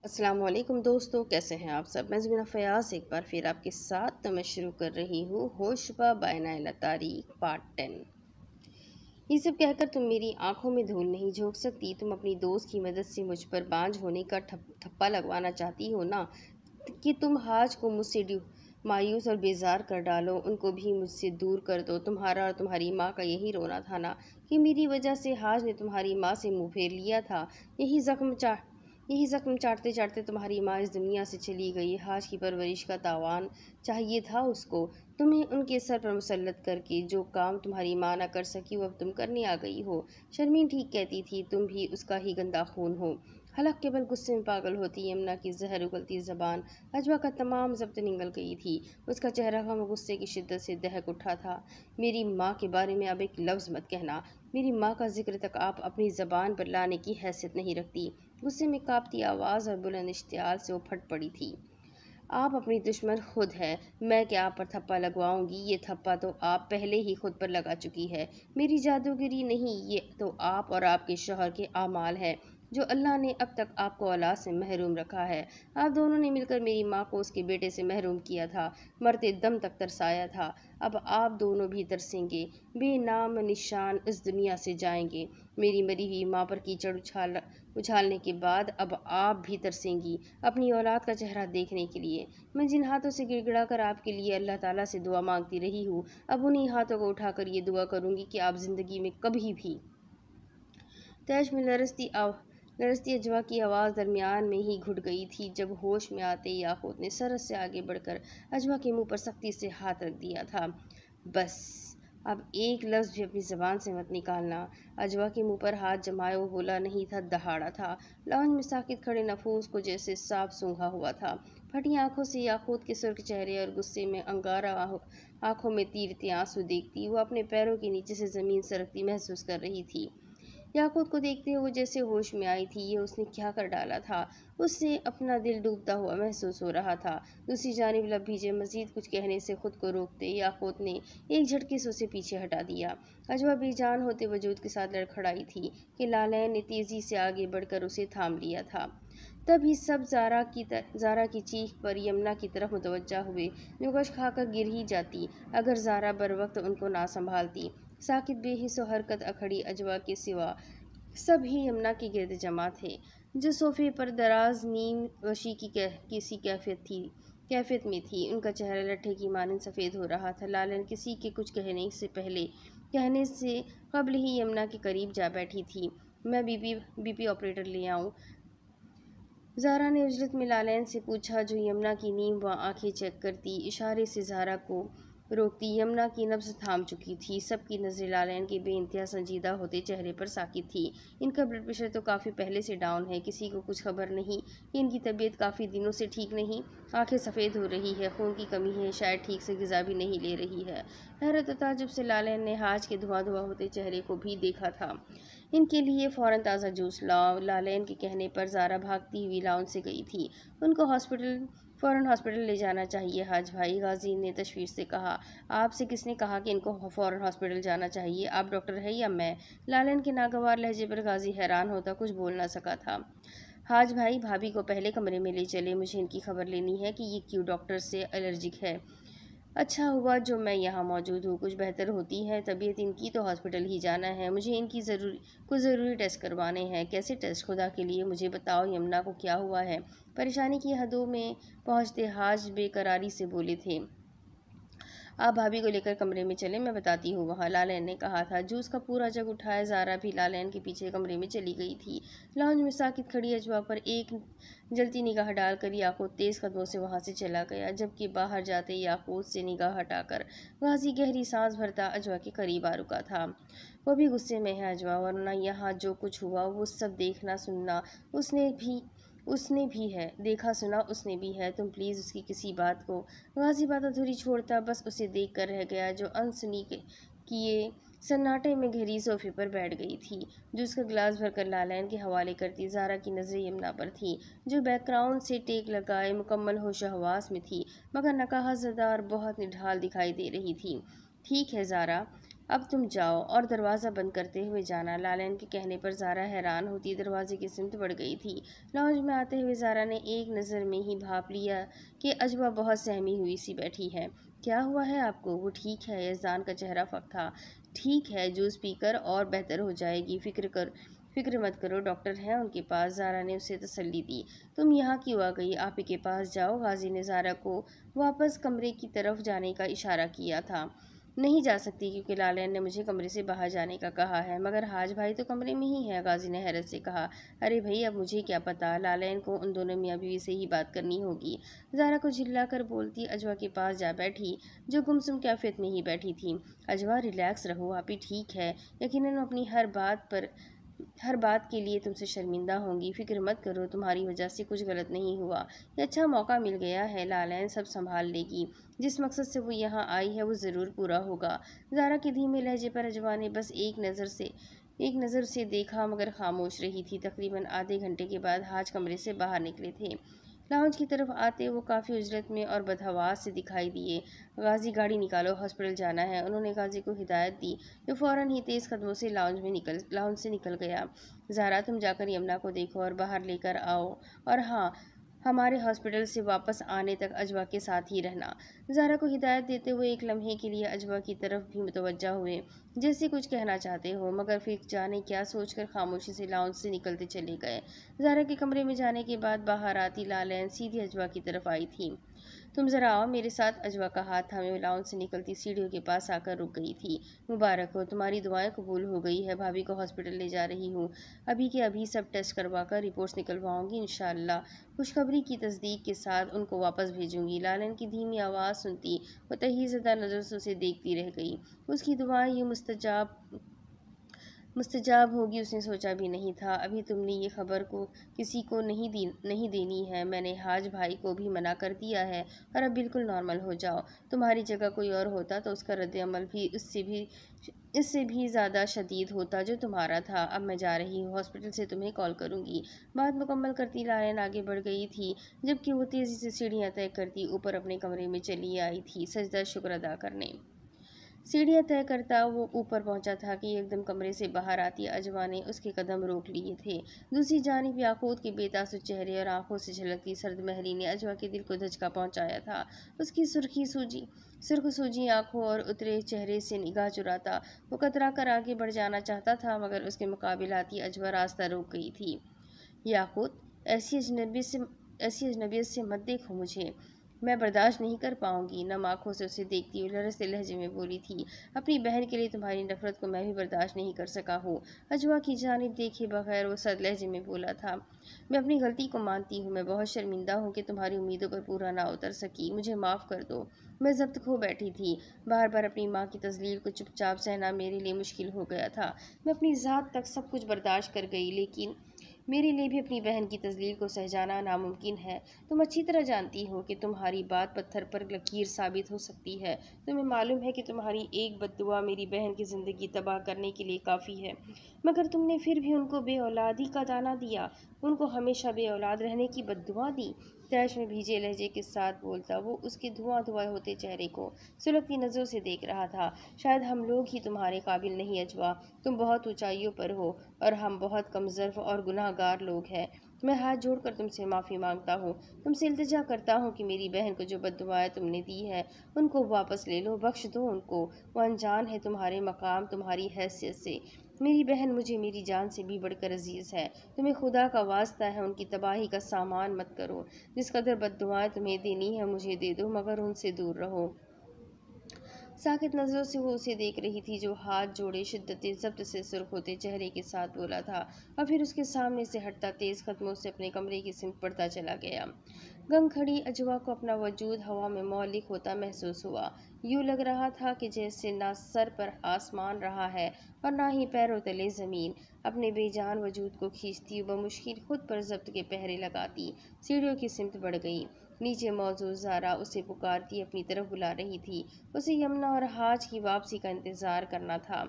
अस्सलाम वालेकुम दोस्तों, कैसे हैं आप सब। मैं ज़मीना फ़याज़ एक बार फिर आपके साथ मैं शुरू कर रही हूँ होशबा बैन तारीख पार्ट 10। ये सब कहकर तुम मेरी आंखों में धूल नहीं झोंक सकती। तुम अपनी दोस्त की मदद से मुझ पर बांझ होने का थप्पा लगवाना चाहती हो ना, कि तुम हाज को मुझसे मायूस और बेजार कर डालो, उनको भी मुझसे दूर कर दो। तुम्हारा और तुम्हारी माँ का यही रोना था ना, कि मेरी वजह से हाज ने तुम्हारी माँ से मुंह फेर लिया था। यही ज़ख्म चाटते चाटते तुम्हारी माँ इस दुनिया से चली गई। हाज की परवरिश का तावान चाहिए था उसको, तुम्हें उनके सर पर मुसल्लत करके। जो काम तुम्हारी माँ ना कर सकी वो अब तुम करने आ गई हो। शर्मीन ठीक कहती थी, तुम भी उसका ही गंदा खून हो। हलक केवल गुस्से में पागल होती। यमुना की जहर उगलती ज़बान अजवा का तमाम ज़ब्त निगल गई थी। उसका चेहरा गम गुस्से की शिद्दत से दहक उठा था। मेरी माँ के बारे में अब एक लफ्ज़ मत कहना। मेरी माँ का जिक्र तक आप अपनी ज़बान पर लाने की हैसियत नहीं रखती। गुस्से में कांपती आवाज़ और बुलंद इश्तियाल से वो फट पड़ी थी। आप अपनी दुश्मन खुद है। मैं क्या आप पर थप्पा लगवाऊंगी? ये थप्पा तो आप पहले ही खुद पर लगा चुकी है। मेरी जादूगिरी नहीं, ये तो आप और आपके शौहर के आमाल है, जो अल्लाह ने अब तक आपको औलाद से महरूम रखा है। आप दोनों ने मिलकर मेरी माँ को उसके बेटे से महरूम किया था, मरते दम तक तरसाया था। अब आप दोनों भी तरसेंगे, बेनाम निशान इस दुनिया से जाएंगे। मेरी मरी हुई माँ पर कीचड़ उछालने के बाद अब आप भी तरसेंगी अपनी औलाद का चेहरा देखने के लिए। मैं जिन हाथों से गिड़गिड़ा कर आपके लिए अल्लाह ताला से दुआ मांगती रही हूँ, अब उन्हीं हाथों को उठाकर ये दुआ करूँगी कि आप ज़िंदगी में कभी भी। तैश में लरसती अजवा की आवाज़ दरमियान में ही घुट गई थी, जब होश में आते याकूत ने सरस से आगे बढ़कर अजवा के मुंह पर सख्ती से हाथ रख दिया था। बस, अब एक लफ्ज़ भी अपनी ज़बान से मत निकालना। अजवा के मुंह पर हाथ जमाए वो बोला नहीं था, दहाड़ा था। लाउंज में साकित खड़े नफूस को जैसे सांप सूंघा हुआ था। फटी आंखों से याकूत के सुर्ख चेहरे और गुस्से में अंगारा आंखों में तीरते आंसू देखती वो अपने पैरों के नीचे से ज़मीन सरकती महसूस कर रही थी। याकूत को देखते हुए जैसे होश में आई थी। ये उसने क्या कर डाला था? उससे अपना दिल डूबता हुआ महसूस हो रहा था। दूसरी जानिब लब भीजे मजीद कुछ कहने से खुद को रोकते याकूत ने एक झटके से उसे पीछे हटा दिया। अजवा बेजान होते वजूद के साथ लड़खड़ाई थी कि लालैन ने तेजी से आगे बढ़कर उसे थाम लिया था। तभी सब जारा की चीख पर यमुना की तरफ मुतवज्जा हुए, जो गश खाकर गिर ही जाती अगर जारा बर वक्त उनको ना संभालती। साकित बेहिस हरकत अखड़ी अजवा के सिवा सब ही यमुना के गिर्द जमा थे, जो सोफे पर दराज नीम वशी की किसी कैफियत में थी। उनका चेहरा लट्ठे की मानंद सफ़ेद हो रहा था। लालन किसी के कुछ कहने से कबल ही यमुना के करीब जा बैठी थी। मैं बीपी ऑपरेटर ले आऊं? ज़ारा ने उजलत में लालैन से पूछा, जो यमुना की नीम व आंखें चेक करती। इशारे से ज़ारा को रोकती। यमुना की नब्ज़ थाम चुकी थी। सबकी नज़रें लालैन के बेइंतहा संजीदा होते चेहरे पर साकित थी। इनका ब्लड प्रेशर तो काफ़ी पहले से डाउन है। किसी को कुछ खबर नहीं कि इनकी तबीयत काफ़ी दिनों से ठीक नहीं। आंखें सफ़ेद हो रही है, खून की कमी है, शायद ठीक से ग़िज़ा भी नहीं ले रही है। हैरत व ताज्जुब से लालैन ने हाज के धुआं धुआं होते चेहरे को भी देखा था। इनके लिए फ़ौरन ताज़ा जूस लाओ। लालैन के कहने पर ज़ारा भागती हुई लाउंज से गई थी। उनको फ़ौरन हॉस्पिटल ले जाना चाहिए हाज भाई, गाजी ने तशवीश से कहा। आपसे किसने कहा कि इनको फ़ौरन हॉस्पिटल जाना चाहिए? आप डॉक्टर है या मैं? लालन के नागवार लहजे पर गाजी हैरान होता कुछ बोल ना सका था। हाज भाई, भाभी को पहले कमरे में ले चले, मुझे इनकी खबर लेनी है कि ये क्यों डॉक्टर से एलर्जिक है। अच्छा हुआ जो मैं यहाँ मौजूद हूँ। कुछ बेहतर होती है तबीयत इनकी तो हॉस्पिटल ही जाना है। मुझे इनकी कुछ ज़रूरी टेस्ट करवाने हैं। कैसे टेस्ट? खुदा के लिए मुझे बताओ, यमुना को क्या हुआ है? परेशानी की हदों में पहुँचते हाज बेकरारी से बोले थे। आप भाभी को लेकर कमरे में चले, मैं बताती हूँ वहाँ, लालैन ने कहा था। जूस का पूरा जग उठाए ज़ारा भी लालैन के पीछे कमरे में चली गई थी। लाउंज में साकित खड़ी अजवा पर एक जलती निगाह डालकर याकूत तेज़ कदमों से वहाँ से चला गया, जबकि बाहर जाते याकूत से निगाह हटाकर गाजी गहरी सांस भरता अजवा के करीब आ रुका था। वो भी गुस्से में है अजवा, वरना यहाँ जो कुछ हुआ वो सब देखना सुनना उसने भी है। देखा सुना उसने भी है। तुम प्लीज़ उसकी किसी बात को। गाजी बात अधूरी छोड़ता बस उसे देख कर रह गया, जो अनसुनी किए सन्नाटे में गहरी सोफे पर बैठ गई थी। जूस का गिलास भरकर लालैन के हवाले करती ज़ारा की नज़रें यमुना पर थी, जो बैकग्राउंड से टेक लगाए मुकम्मल होश हवास में थी, मगर नकाहज़दा और बहुत निढाल दिखाई दे रही थी। ठीक है ज़ारा, अब तुम जाओ और दरवाज़ा बंद करते हुए जाना। लालन के कहने पर ज़ारा हैरान होती दरवाजे की सिमत बढ़ गई थी। लॉन्ज में आते हुए ज़ारा ने एक नज़र में ही भाप लिया कि अजवा बहुत सहमी हुई सी बैठी है। क्या हुआ है आपको? वो ठीक है। यज़दान का चेहरा फक था। ठीक है, जूस पीकर और बेहतर हो जाएगी, फिक्र मत करो, डॉक्टर हैं उनके पास। ज़ारा ने उसे तसल्ली दी। तुम यहाँ क्यों आ गई? आप ही के पास जाओ। गाजी ने ज़ारा को वापस कमरे की तरफ जाने का इशारा किया था। नहीं जा सकती क्योंकि लालन ने मुझे कमरे से बाहर जाने का कहा है। मगर हाज भाई तो कमरे में ही है, गाजी ने हैरत से कहा। अरे भाई, अब मुझे क्या पता, लालन को उन दोनों मियाँ बीवी से ही बात करनी होगी। ज़ारा को चिल्लाकर बोलती अजवा के पास जा बैठी, जो गुमसुम कैफियत में ही बैठी थी। अजवा, रिलैक्स रहो, आप ही ठीक है। यकीनन अपनी हर बात के लिए तुमसे शर्मिंदा होंगी। फिक्र मत करो, तुम्हारी वजह से कुछ गलत नहीं हुआ। ये अच्छा मौका मिल गया है, लालन सब संभाल लेगी। जिस मकसद से वो यहाँ आई है वो ज़रूर पूरा होगा। ज़ारा के धीमे लहजे पर अजवा ने बस एक नज़र से देखा मगर खामोश रही थी। तकरीबन आधे घंटे के बाद हाज कमरे से बाहर निकले थे। लाउंज की तरफ आते वो काफ़ी उजरत में और बदहवास से दिखाई दिए। गाजी, गाड़ी निकालो, हॉस्पिटल जाना है। उन्होंने गाजी को हिदायत दी, जो फ़ौरन ही तेज़ कदमों से लाउंज से निकल गया। ज़ारा, तुम जाकर यमुना को देखो और बाहर लेकर आओ, और हाँ, हमारे हॉस्पिटल से वापस आने तक अजवा के साथ ही रहना। ज़ारा को हिदायत देते हुए एक लम्हे के लिए अजवा की तरफ भी मुतवज्जा हुए, जैसे कुछ कहना चाहते हो, मगर फिर जाने क्या सोचकर खामोशी से लाउंज से निकलते चले गए। ज़ारा के कमरे में जाने के बाद बाहर आती लालन सीधी अजवा की तरफ आई थी। तुम ज़रा आओ मेरे साथ। अजवा का हाथ थामे लाउंज से निकलती सीढ़ियों के पास आकर रुक गई थी। मुबारक हो, तुम्हारी दुआएं कबूल हो गई है। भाभी को हॉस्पिटल ले जा रही हूँ। अभी के अभी सब टेस्ट करवा कर रिपोर्ट्स निकलवाऊंगी। इंशाअल्लाह खुशखबरी की तस्दीक के साथ उनको वापस भेजूंगी। लालन की धीमी आवाज़ सुनती वो तहीज़दा नज़र से उसे देखती रह गई। उसकी दुआएं यूँ मुस्तजाब होगी उसने सोचा भी नहीं था। अभी तुमने ये खबर को किसी को नहीं देनी है। मैंने हाज भाई को भी मना कर दिया है। और अब बिल्कुल नॉर्मल हो जाओ। तुम्हारी जगह कोई और होता तो उसका रद्द-ए-अमल भी इससे भी ज़्यादा शदीद होता जो तुम्हारा था। अब मैं जा रही हूँ, हॉस्पिटल से तुम्हें कॉल करूँगी। बात मुकम्मल करती लालन आगे बढ़ गई थी, जबकि वो तेज़ी से सीढ़ियाँ तय करती ऊपर अपने कमरे में चली आई थी सजदा शुक्र अदा करने। सीढ़ियाँ तय करता वो ऊपर पहुंचा था कि एकदम कमरे से बाहर आती अजवा ने उसके कदम रोक लिए थे। दूसरी जानिब याकूत के बेतासुर चेहरे और आंखों से झलकती सर्द महरी ने अजवा के दिल को धचका पहुंचाया था। उसकी सुर्ख सूजी आंखों और उतरे चेहरे से निगाह चुराता वो कतरा कर आगे बढ़ जाना चाहता था, मगर उसके मुकाबिल आती अजवा रास्ता रोक गई थी। याकूत, ऐसी अजनबियत से मत देखो मुझे, मैं बर्दाश्त नहीं कर पाऊंगी। नम आंखों से उसे देखती हुई लरजते लहजे में बोली थी, अपनी बहन के लिए तुम्हारी नफरत को मैं भी बर्दाश्त नहीं कर सका हूँ। अजवा की जानिब देखे बगैर वो सद लहजे में बोला था, मैं अपनी गलती को मानती हूँ। मैं बहुत शर्मिंदा हूँ कि तुम्हारी उम्मीदों पर पूरा ना उतर सकी। मुझे माफ़ कर दो। मैं जब्त खो बैठी थी। बार बार अपनी माँ की तजलील को चुपचाप सहना मेरे लिए मुश्किल हो गया था। मैं अपनी ज़ात तक सब कुछ बर्दाश्त कर गई, लेकिन मेरे लिए भी अपनी बहन की तजलील को सह जाना नामुमकिन है। तुम अच्छी तरह जानती हो कि तुम्हारी बात पत्थर पर लकीर साबित हो सकती है। तुम्हें मालूम है कि तुम्हारी एक बद्दुआ मेरी बहन की ज़िंदगी तबाह करने के लिए काफ़ी है, मगर तुमने फिर भी उनको बेऔलादी का दाना दिया, उनको हमेशा बेऔलाद रहने की बद्दुआ दी। तैश में भीजे लहजे के साथ बोलता वो उसके धुआं धुआं होते चेहरे को सुलगती नज़रों से देख रहा था। शायद हम लोग ही तुम्हारे काबिल नहीं अजवा, तुम बहुत ऊंचाइयों पर हो और हम बहुत कमज़र्फ और गुनाहगार लोग हैं। मैं हाथ जोड़कर तुमसे माफ़ी मांगता हूँ, तुमसे इल्तिजा करता हूँ कि मेरी बहन को जो बद्दुआएं तुमने दी है उनको वापस ले लो, बख्श दो उनको। वो अनजान है तुम्हारे मकाम, तुम्हारी हैसियत से। मेरी बहन मुझे मेरी जान से भी बढ़कर अजीज़ है। तुम्हें खुदा का वास्ता है उनकी तबाही का सामान मत करो। जिस कदर बद्दुआएं तुम्हें देनी है मुझे दे दो, मगर उनसे दूर रहो। साकित नज़रों से वो उसे देख रही थी, जो हाथ जोड़े शिद्दत ज़ब्त से सुर्ख होते चेहरे के साथ बोला था, और फिर उसके सामने से हटता तेज़ कदमों से अपने कमरे की सिमत बढ़ता चला गया। गंग खड़ी अजवा को अपना वजूद हवा में मौलिक होता महसूस हुआ। यूँ लग रहा था कि जैसे ना सर पर आसमान रहा है और ना ही पैरों तले ज़मीन। अपने बेजान वजूद को खींचती बमुश्किल खुद पर ज़ब्त के पहरे लगाती सीढ़ियों की सिमत बढ़ गई। नीचे मौजूद ज़ारा उसे पुकारती अपनी तरफ बुला रही थी। उसे यमुना और हाज की वापसी का इंतज़ार करना था।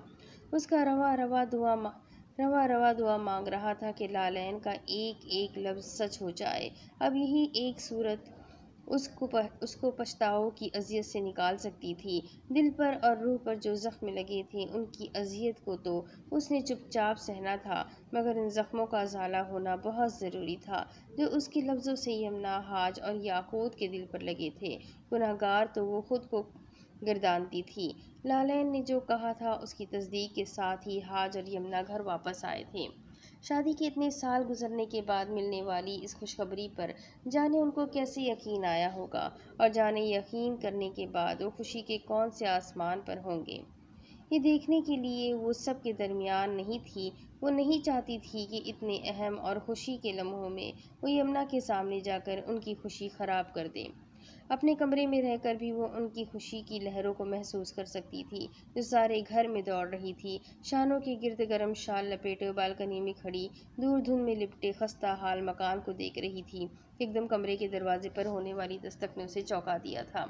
उसका रवा रवा दुआ मांग रहा था कि लालैन का एक एक लफ्ज़ सच हो जाए। अब यही एक सूरत उसको पछतावों की अजियत से निकाल सकती थी। दिल पर और रूह पर जो ज़ख्म लगे थे उनकी अजियत को तो उसने चुपचाप सहना था, मगर इन ज़ख्मों का ज़ाला होना बहुत ज़रूरी था, जो उसके लफ्ज़ों से यमुना, हाज और याकूत के दिल पर लगे थे। गुनहगार तो वो खुद को गर्दानती थी। लालैन ने जो कहा था उसकी तस्दीक के साथ ही हाज और यमुना घर वापस आए थे। शादी के इतने साल गुजरने के बाद मिलने वाली इस खुशखबरी पर जाने उनको कैसे यकीन आया होगा, और जाने यकीन करने के बाद वो खुशी के कौन से आसमान पर होंगे। ये देखने के लिए वो सब के दरमियान नहीं थी। वो नहीं चाहती थी कि इतने अहम और खुशी के लम्हों में वो यमुना के सामने जाकर उनकी खुशी ख़राब कर दे। अपने कमरे में रहकर भी वो उनकी खुशी की लहरों को महसूस कर सकती थी, जो सारे घर में दौड़ रही थी। शानों के गिर्द गर्म शाल लपेटे बालकनी में खड़ी, दूर धुंध में लिपटे खस्ता हाल मकान को देख रही थी। एकदम कमरे के दरवाजे पर होने वाली दस्तक ने उसे चौंका दिया था।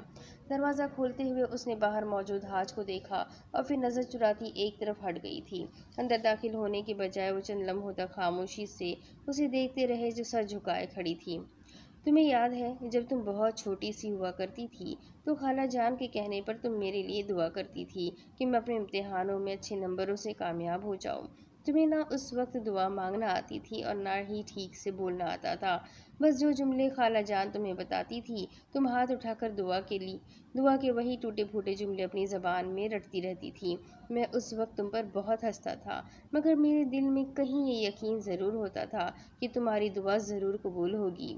दरवाज़ा खोलते हुए उसने बाहर मौजूद हाज को देखा और फिर नज़र चुराती एक तरफ हट गई थी। अंदर दाखिल होने के बजाय वो चंद लम्हों तक खामोशी से उसे देखते रहे, जो सर झुकाए खड़ी थी। तुम्हें याद है जब तुम बहुत छोटी सी हुआ करती थी तो खाला जान के कहने पर तुम मेरे लिए दुआ करती थी कि मैं अपने इम्तिहानों में अच्छे नंबरों से कामयाब हो जाऊं। तुम्हें ना उस वक्त दुआ मांगना आती थी और ना ही ठीक से बोलना आता था। बस जो जुमले खाला जान तुम्हें बताती थी, तुम हाथ उठाकर दुआ के वही टूटे फूटे जुमले अपनी ज़बान में रटती रहती थी। मैं उस वक्त तुम पर बहुत हंसता था, मगर मेरे दिल में कहीं ये यकीन ज़रूर होता था कि तुम्हारी दुआ ज़रूर कबूल होगी।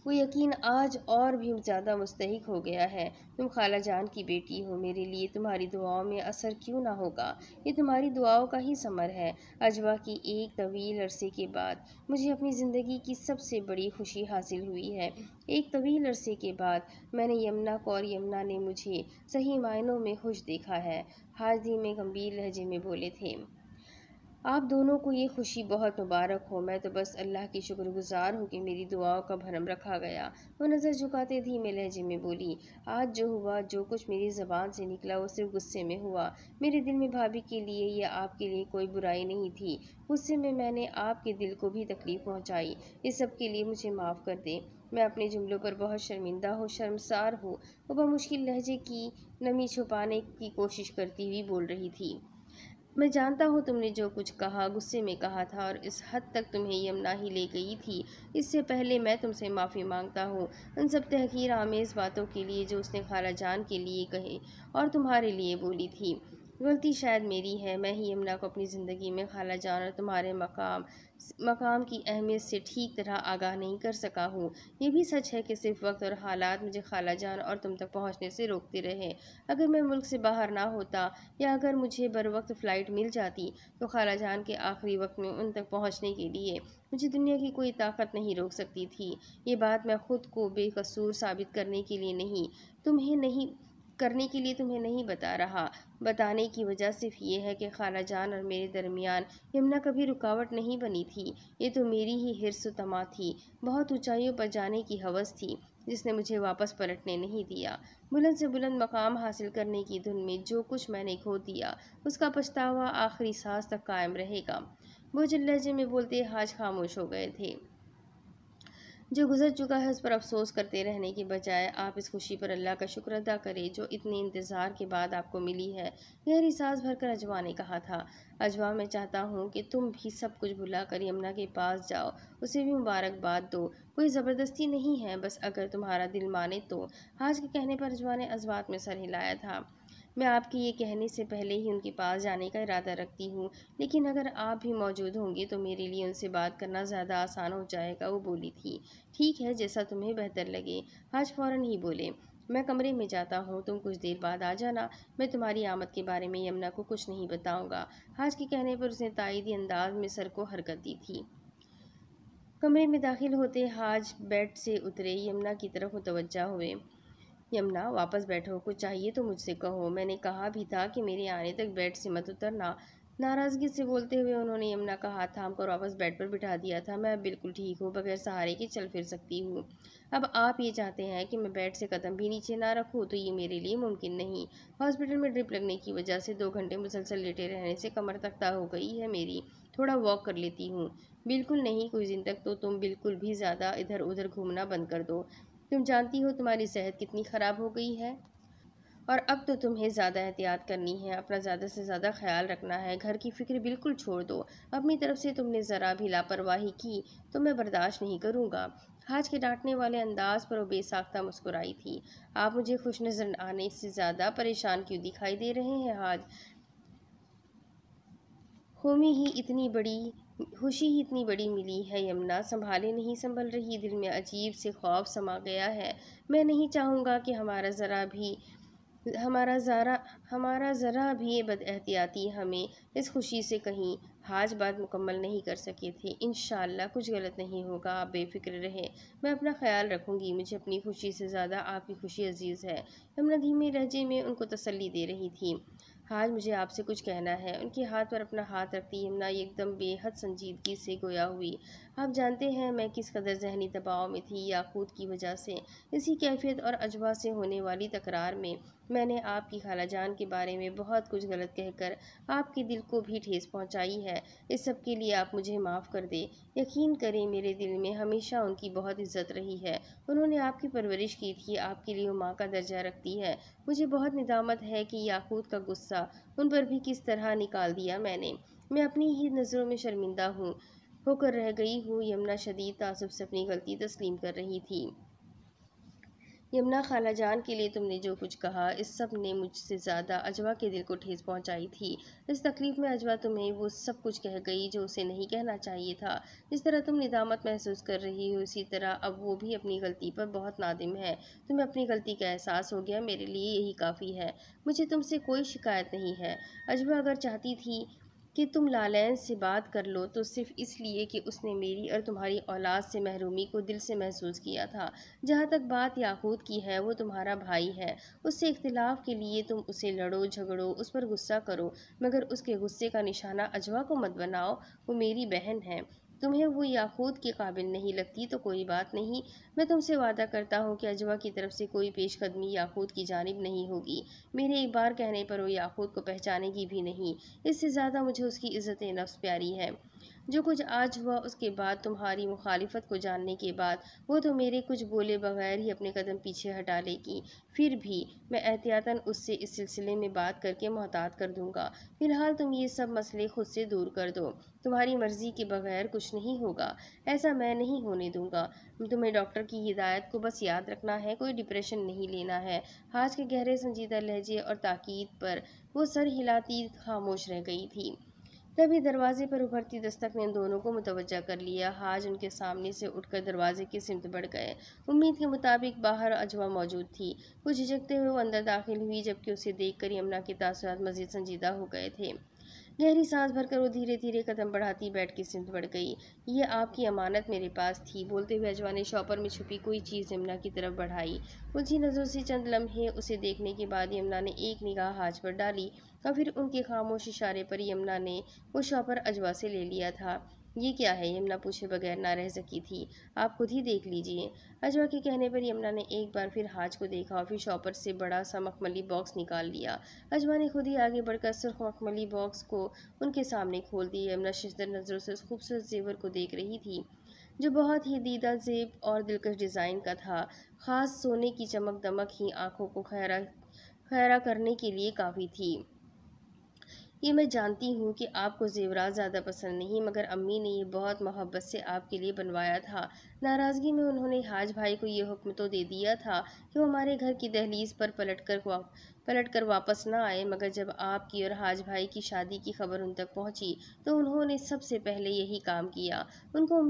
वो यकीन आज और भी ज़्यादा मुस्तहिक हो गया है। तुम खाला जान की बेटी हो, मेरे लिए तुम्हारी दुआओं में असर क्यों ना होगा। ये तुम्हारी दुआओं का ही समर है। अजवा की एक तवील अरसे के बाद मुझे अपनी ज़िंदगी की सबसे बड़ी खुशी हासिल हुई है। एक तवील अरसे के बाद मैंने यमुना को और यमुना ने मुझे सही मायनों में खुश देखा है। हाजी में गंभीर लहजे में बोले थे। आप दोनों को ये खुशी बहुत मुबारक हो। मैं तो बस अल्लाह की शुक्रगुजार हूँ कि मेरी दुआओं का भरम रखा गया। वो नज़र झुकाते धीमे लहजे में बोली, आज जो हुआ, जो कुछ मेरी ज़बान से निकला, वो सिर्फ गुस्से में हुआ। मेरे दिल में भाभी के लिए या आपके लिए कोई बुराई नहीं थी। गुस्से में मैंने आपके दिल को भी तकलीफ़ पहुँचाई। इस सब के लिए मुझे माफ़ कर दें। मैं अपने जुमलों पर बहुत शर्मिंदा हूँ, शर्मसार हूँ। वो बमुश्किल लहजे की नमी छुपाने की कोशिश करती हुई बोल रही थी। मैं जानता हूँ तुमने जो कुछ कहा गुस्से में कहा था, और इस हद तक तुम्हें यमुना ही ले गई थी। इससे पहले मैं तुमसे माफ़ी मांगता हूँ उन सब तहकीर आमेज़ बातों के लिए जो उसने खाला जान के लिए कहे और तुम्हारे लिए बोली थी। गलती शायद मेरी है। मैं ही यमुना को अपनी ज़िंदगी में खाला जान और तुम्हारे मकाम की अहमियत से ठीक तरह आगाह नहीं कर सका हूँ। ये भी सच है कि सिर्फ वक्त और हालात मुझे खाला जान और तुम तक पहुँचने से रोकते रहे। अगर मैं मुल्क से बाहर ना होता या अगर मुझे बर वक्त फ़्लाइट मिल जाती तो खाला जान के आखिरी वक्त में उन तक पहुँचने के लिए मुझे दुनिया की कोई ताकत नहीं रोक सकती थी। ये बात मैं खुद को बेकसूर साबित करने के लिए तुम्हें नहीं बता रहा। बताने की वजह सिर्फ ये है कि खाला जान और मेरे दरमियान यमुना कभी रुकावट नहीं बनी थी। ये तो मेरी ही हिर्स व तमा थी, बहुत ऊंचाइयों पर जाने की हवस थी, जिसने मुझे वापस पलटने नहीं दिया। बुलंद से बुलंद मकाम हासिल करने की धुन में जो कुछ मैंने खो दिया, उसका पछतावा आखिरी सांस तक कायम रहेगा। बोझिल लहजे में बोलते हाज खामोश हो गए थे। जो गुजर चुका है उस पर अफसोस करते रहने के बजाय आप इस खुशी पर अल्लाह का शुक्र अदा करें जो इतने इंतज़ार के बाद आपको मिली है। गहरी सांस भरकर अजवा ने कहा था। अजवा, मैं चाहता हूँ कि तुम भी सब कुछ भुला कर यमुना के पास जाओ, उसे भी मुबारकबाद दो। कोई ज़बरदस्ती नहीं है, बस अगर तुम्हारा दिल माने तो। हाज के कहने पर अजवा ने अजवात में सर हिलाया था। मैं आपके ये कहने से पहले ही उनके पास जाने का इरादा रखती हूँ, लेकिन अगर आप भी मौजूद होंगे तो मेरे लिए उनसे बात करना ज़्यादा आसान हो जाएगा, वो बोली थी। ठीक है, जैसा तुम्हें बेहतर लगे। हाज फौरन ही बोले। मैं कमरे में जाता हूँ, तुम कुछ देर बाद आ जाना। मैं तुम्हारी आमद के बारे में यमुना को कुछ नहीं बताऊँगा। हाज के कहने पर उसने तायदी अंदाज में सर को हरकत दी थी। कमरे में दाखिल होते हाज बेड से उतरे, यमुना की तरफ मुतवज्जा हुए। यमुना, वापस बैठो, कुछ चाहिए तो मुझसे कहो। मैंने कहा भी था कि मेरे आने तक बेड से मत उतरना। नाराज़गी से बोलते हुए उन्होंने यमुना का हाथ थामकर वापस बेड पर बिठा दिया था। मैं अब बिल्कुल ठीक हूँ, बगैर सहारे के चल फिर सकती हूँ। अब आप ये चाहते हैं कि मैं बेड से कदम भी नीचे ना रखूँ, तो ये मेरे लिए मुमकिन नहीं। हॉस्पिटल में ड्रिप लगने की वजह से 2 घंटे मुसलसल लेटे रहने से कमर तख्ता हो गई है मेरी। थोड़ा वॉक कर लेती हूँ। बिल्कुल नहीं, कुछ दिन तक तो तुम बिल्कुल भी ज़्यादा इधर उधर घूमना बंद कर दो। तुम जानती हो तुम्हारी सेहत कितनी ख़राब हो गई है, और अब तो तुम्हें ज़्यादा एहतियात करनी है, अपना ज़्यादा से ज़्यादा ख्याल रखना है, घर की फ़िक्र बिल्कुल छोड़ दो। अपनी तरफ से तुमने ज़रा भी लापरवाही की तो मैं बर्दाश्त नहीं करूँगा। हाज के डांटने वाले अंदाज पर वो बेसाख्ता मुस्कुराई थी। आप मुझे खुश नज़र आने से ज़्यादा परेशान क्यों दिखाई दे रहे हैं हाज? होमी ही इतनी बड़ी खुशी ही इतनी बड़ी मिली है यमुना, संभाले नहीं संभल रही, दिल में अजीब से खौफ समा गया है। मैं नहीं चाहूँगा कि हमारा ज़रा हमारा ज़रा भी बदएहतियाती हमें इस खुशी से कहीं हाज बात मुकम्मल नहीं कर सके थे। इंशाअल्लाह कुछ गलत नहीं होगा, आप बेफ़िक्र रहें, मैं अपना ख्याल रखूँगी, मुझे अपनी खुशी से ज़्यादा आपकी खुशी अजीज़ है। यमुना धीमे लहजे में उनको तसल्ली दे रही थी। हाज मुझे आपसे कुछ कहना है। उनके हाथ पर अपना हाथ रखती यमुना एकदम बेहद संजीदगी से गोया हुई। आप जानते हैं मैं किस कदर जहनी दबाव में थी याकूत की वजह से। इसी कैफियत और अजवा से होने वाली तकरार में मैंने आपकी खालाजान के बारे में बहुत कुछ गलत कहकर आपके दिल को भी ठेस पहुंचाई है। इस सब के लिए आप मुझे माफ़ कर दें। यकीन करें मेरे दिल में हमेशा उनकी बहुत इज्जत रही है। उन्होंने आपकी परवरिश की थी, आपके लिए वो माँ का दर्जा रखती है। मुझे बहुत निदामत है कि याकूत का गुस्सा उन पर भी किस तरह निकाल दिया मैंने। मैं अपनी ही नज़रों में शर्मिंदा होकर रह गई हूँ। यमुना शदीद तासुब से अपनी गलती तस्लीम कर रही थी। यमुना खालाजान के लिए तुमने जो कुछ कहा, इस सब ने मुझसे ज़्यादा अजवा के दिल को ठेस पहुंचाई थी। इस तकलीफ़ में अजवा तुम्हें वो सब कुछ कह गई जो उसे नहीं कहना चाहिए था। जिस तरह तुम निदामत महसूस कर रही हो, इसी तरह अब वो भी अपनी गलती पर बहुत नादिम है। तुम्हें अपनी गलती का एहसास हो गया, मेरे लिए यही काफ़ी है। मुझे तुमसे कोई शिकायत नहीं है। अजवा अगर चाहती थी कि तुम लालैन से बात कर लो तो सिर्फ इसलिए कि उसने मेरी और तुम्हारी औलाद से महरूमी को दिल से महसूस किया था। जहाँ तक बात याकूत की है, वो तुम्हारा भाई है। उससे इख्तिलाफ के लिए तुम उसे लड़ो झगड़ो, उस पर गुस्सा करो, मगर उसके गुस्से का निशाना अजवा को मत बनाओ। वो मेरी बहन है। तुम्हें वो याकूत के काबिल नहीं लगती तो कोई बात नहीं। मैं तुमसे वादा करता हूँ कि अजवा की तरफ से कोई पेशकदमी याकूत की जानिब नहीं होगी। मेरे एक बार कहने पर वो याकूत को पहचानेगी भी नहीं। इससे ज़्यादा मुझे उसकी इज़्ज़त नफ्स प्यारी है। जो कुछ आज हुआ उसके बाद, तुम्हारी मुखालिफत को जानने के बाद, वो तो मेरे कुछ बोले बगैर ही अपने कदम पीछे हटा लेगी। फिर भी मैं एहतियातन उससे इस सिलसिले में बात करके मोहतात कर दूंगा। फिलहाल तुम ये सब मसले खुद से दूर कर दो। तुम्हारी मर्ज़ी के बगैर कुछ नहीं होगा, ऐसा मैं नहीं होने दूंगा। तुम्हें डॉक्टर की हिदायत को बस याद रखना है, कोई डिप्रेशन नहीं लेना है। हाज के गहरे संजीदा लहजे और ताकीद पर वो सर हिलाती खामोश रह गई थी। तभी दरवाजे पर उभरती दस्तक ने दोनों को मुतवज्जा कर लिया। हाज उनके सामने से उठकर दरवाजे की सिमत बढ़ गए। उम्मीद के मुताबिक बाहर अजवा मौजूद थी। कुछ झिझकते हुए वो अंदर दाखिल हुई, जबकि उसे देखकर यमुना के तासुरात मजीद संजीदा हो गए थे। गहरी सांस भरकर वो धीरे धीरे कदम बढ़ाती बेड की सिमत बढ़ गई। ये आपकी अमानत मेरे पास थी। बोलते हुए अजवा ने शॉपर में छुपी कोई चीज़ यमुना की तरफ बढ़ाई। उलझी नज़रों से चंद लम्हे उसे देखने के बाद यमुना ने एक निगाह हाज पर डाली, और फिर उनके खामोश इशारे पर यमुना ने वो शॉपर अजवा से ले लिया था। ये क्या है? यमुना पूछे बगैर ना रह सकी थी। आप खुद ही देख लीजिए। अजवा के कहने पर यमुना ने एक बार फिर हाज को देखा और फिर शॉपर से बड़ा सा मखमली बॉक्स निकाल लिया। अजवा ने खुद ही आगे बढ़कर सुर्ख मखमली बॉक्स को उनके सामने खोल दिया। यमुना शिद्दत नज़रों से उस खूबसूरत जेवर को देख रही थी, जो बहुत ही दीदा जेब और दिलकश डिज़ाइन का था। ख़ास सोने की चमक दमक ही आंखों को खैरा करने के लिए काफ़ी थी। ये मैं जानती हूँ कि आपको ज़ेवरात ज़्यादा पसंद नहीं, मगर अम्मी ने ये बहुत मोहब्बत से आपके लिए बनवाया था। नाराज़गी में उन्होंने हाज भाई को ये हुक्म तो दे दिया था कि वो हमारे घर की दहलीज पर पलट कर वापस ना आए, मगर जब आपकी और हाज भाई की शादी की खबर उन तक पहुँची तो उन्होंने सबसे पहले यही काम किया। उनको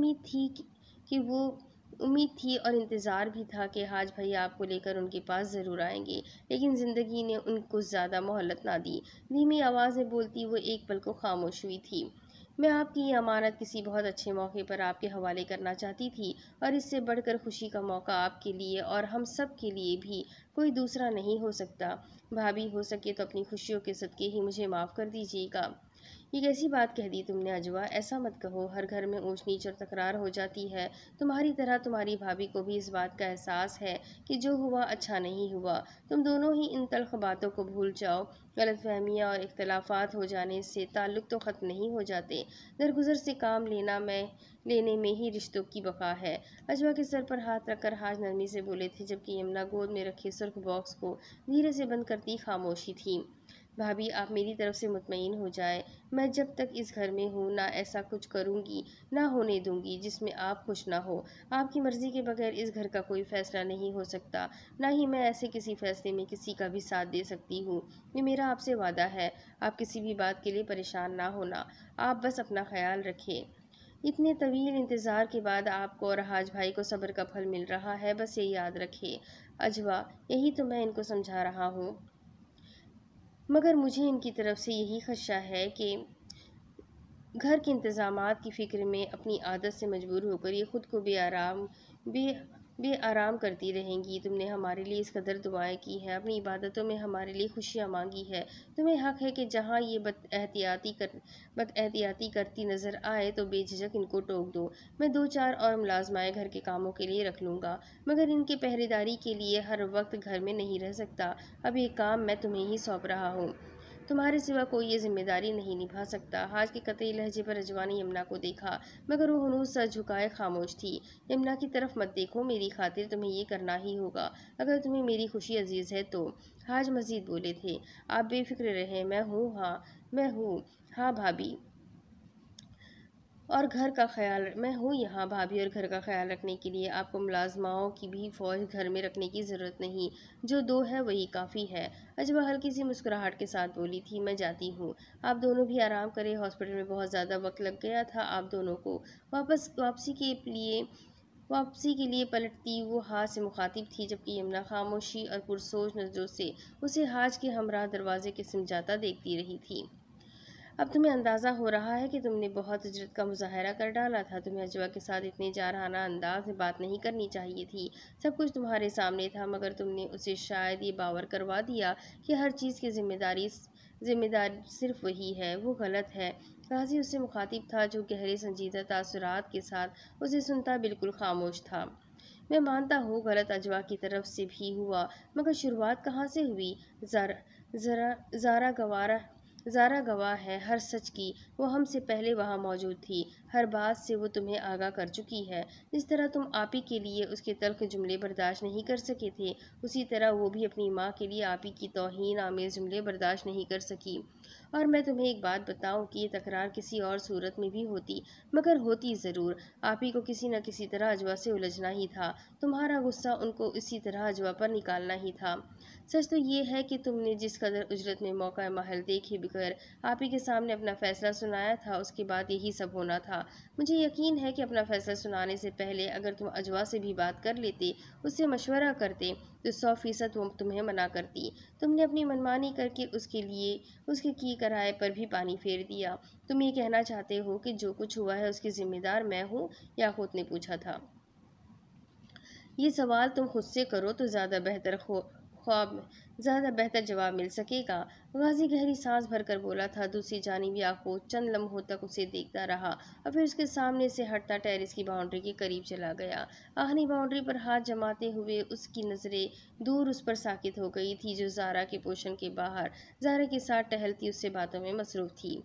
कि वो उम्मीद थी और इंतज़ार भी था कि हाज भाई आपको लेकर उनके पास ज़रूर आएंगे, लेकिन ज़िंदगी ने उनको ज़्यादा मोहलत ना दी। धीमी आवाज़ में बोलती वो एक पल को खामोश हुई थी। मैं आपकी ये अमानत किसी बहुत अच्छे मौके पर आपके हवाले करना चाहती थी, और इससे बढ़कर खुशी का मौका आपके लिए और हम सब के लिए भी कोई दूसरा नहीं हो सकता। भाभी, हो सके तो अपनी खुशियों के सदक़े ही मुझे माफ़ कर दीजिएगा। ये कैसी बात कह दी तुमने अजवा, ऐसा मत कहो। हर घर में ऊंच नीच और तकरार हो जाती है। तुम्हारी तरह तुम्हारी भाभी को भी इस बात का एहसास है कि जो हुआ अच्छा नहीं हुआ। तुम दोनों ही इन तल्ख बातों को भूल जाओ। गलतफहमियाँ और इख्तलाफात हो जाने से ताल्लुक तो ख़त्म नहीं हो जाते। दरगुजर से काम लेने में ही रिश्तों की बका है। अजवा के सर पर हाथ रखकर हाज नरमी से बोले थे, जबकि यमुना गोद में रखे सुर्ख बॉक्स को धीरे से बंद करती खामोशी थी। भाभी, आप मेरी तरफ से मुतमईन हो जाए। मैं जब तक इस घर में हूँ ना ऐसा कुछ करूँगी, ना होने दूंगी जिसमें आप खुश ना हो। आपकी मर्ज़ी के बगैर इस घर का कोई फ़ैसला नहीं हो सकता, ना ही मैं ऐसे किसी फ़ैसले में किसी का भी साथ दे सकती हूँ। ये मेरा आपसे वादा है। आप किसी भी बात के लिए परेशान ना होना। आप बस अपना ख्याल रखें। इतने तवील इंतज़ार के बाद आपको और हाज भाई को सब्र का फल मिल रहा है, बस ये याद रखें। अजवा, यही तो मैं इनको समझा रहा हूँ, मगर मुझे इनकी तरफ से यही खदशा है कि घर के इंतज़ामात की फ़िक्र में अपनी आदत से मजबूर होकर ये ख़ुद को बे बेआराम करती रहेंगी। तुमने हमारे लिए इस कदर दुआएं की हैं, अपनी इबादतों में हमारे लिए खुशियाँ मांगी है। तुम्हें हक़ है कि जहाँ ये बदएहतियाती करती नज़र आए तो बेझिझक इनको टोक दो। मैं 2-4 और मुलाजमाएँ घर के कामों के लिए रख लूँगा, मगर इनके पहरेदारी के लिए हर वक्त घर में नहीं रह सकता। अब ये काम मैं तुम्हें ही सौंप रहा हूँ। तुम्हारे सिवा कोई ये जिम्मेदारी नहीं निभा सकता। हाज के कतई लहजे पर अजवा ने यमुना को देखा, मगर वो हनूज सर झुकाए खामोश थी। यमुना की तरफ मत देखो, मेरी खातिर तुम्हें ये करना ही होगा, अगर तुम्हें मेरी खुशी अजीज़ है तो। हाज मजीद बोले थे, आप बेफिक्र रहें, मैं हूँ। हाँ भाभी, और घर का ख्याल मैं हूँ यहाँ भाभी, और घर का ख्याल रखने के लिए आपको मुलाजमाओं की भी फ़ौज घर में रखने की ज़रूरत नहीं, जो 2 है वही काफ़ी है। अजवा हल्की सी मुस्कुराहट के साथ बोली थी, मैं जाती हूँ, आप दोनों भी आराम करें। हॉस्पिटल में बहुत ज़्यादा वक्त लग गया था आप दोनों को। वापसी के लिए पलटती वो हाथ से मुखातिब थी, जबकि यमुना खामोशी और पुरसोच नज़रों से उसे हाज के हमरा दरवाजे के सिम जाता देखती रही थी। अब तुम्हें अंदाज़ा हो रहा है कि तुमने बहुत हिजरत का मुजाहरा कर डाला था। तुम्हें अजवा के साथ इतने जारहाना अंदाज में बात नहीं करनी चाहिए थी। सब कुछ तुम्हारे सामने था, मगर तुमने उसे शायद ये बावर करवा दिया कि हर चीज़ की जिम्मेदार सिर्फ वही है। वो गलत है। गाजी उससे मुखातिब था, जो गहरे संजीदा तासुरात के साथ उसे सुनता बिल्कुल खामोश था। मैं मानता हूँ गलत अजवा की तरफ से भी हुआ, मगर शुरुआत कहाँ से हुई? ज़रा ज़रा ज़ारा गवारा ज़ारा गवाह है हर सच की। वो हमसे पहले वहाँ मौजूद थी। हर बात से वो तुम्हें आगाह कर चुकी है। जिस तरह तुम आप ही के लिए उसके तल्ख जुमले बर्दाश्त नहीं कर सके थे, उसी तरह वो भी अपनी माँ के लिए आप ही की तौहीन आमेज़ जुमले बर्दाश्त नहीं कर सकी। और मैं तुम्हें एक बात बताऊं कि ये तकरार किसी और सूरत में भी होती, मगर होती ज़रूर। आप ही को किसी न किसी तरह अजवा से उलझना ही था। तुम्हारा गुस्सा उनको इसी तरह अजवा पर निकालना ही था। सच तो ये है कि तुमने जिस कदर उजरत में मौका महल देखे बगैर आप ही के सामने अपना फैसला सुनाया था, उसके बाद यही सब होना था। मुझे यकीन है कि अपना फैसला सुनाने से पहले अगर तुम अजवा से भी बात कर लेते, उससे मशवरा करते, तो 100% वो तुम्हें मना करती। तुमने अपनी मनमानी करके उसके किए कराए पर भी पानी फेर दिया। तुम ये कहना चाहते हो कि जो कुछ हुआ है उसकी जिम्मेदार मैं हूँ? याकूत ने पूछा था। ये सवाल तुम खुद से करो तो ज़्यादा बेहतर जवाब मिल सकेगा। गाजी गहरी सांस भरकर बोला था। दूसरी जानिब याकूत चंद लम्हों तक उसे देखता रहा और फिर उसके सामने से हटता टेरिस की बाउंड्री के करीब चला गया। आखिरी बाउंड्री पर हाथ जमाते हुए उसकी नज़रें दूर उस पर साकित हो गई थी, जो ज़ारा के पोषण के बाहर ज़ारा के साथ टहलती उससे बातों में मसरूफ़ थी।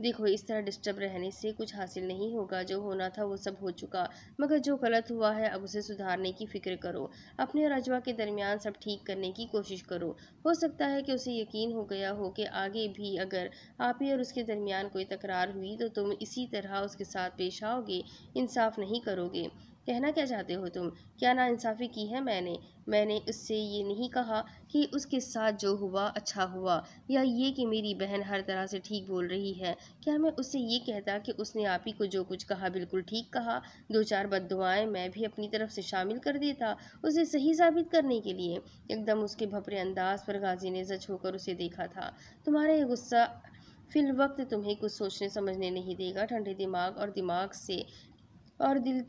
देखो, इस तरह डिस्टर्ब रहने से कुछ हासिल नहीं होगा। जो होना था वो सब हो चुका, मगर जो गलत हुआ है अब उसे सुधारने की फ़िक्र करो। अपने और अजवा के दरमियान सब ठीक करने की कोशिश करो। हो सकता है कि उसे यकीन हो गया हो कि आगे भी अगर आप ही और उसके दरमियान कोई तकरार हुई तो तुम इसी तरह उसके साथ पेश आओगे, इंसाफ नहीं करोगे। कहना क्या चाहते हो तुम? क्या नाइंसाफ़ी की है मैंने उससे ये नहीं कहा कि उसके साथ जो हुआ अच्छा हुआ, या ये कि मेरी बहन हर तरह से ठीक बोल रही है। क्या मैं उससे ये कहता कि उसने आप ही को जो कुछ कहा बिल्कुल ठीक कहा? 2-4 बद्दुआएं मैं भी अपनी तरफ से शामिल कर देता, उसे सही साबित करने के लिए। एकदम उसके भपरे अंदाज पर गाजी ने जच होकर उसे देखा था। तुम्हारा ये गुस्सा फिल वक्त तुम्हें कुछ सोचने समझने नहीं देगा। ठंडे दिमाग और दिल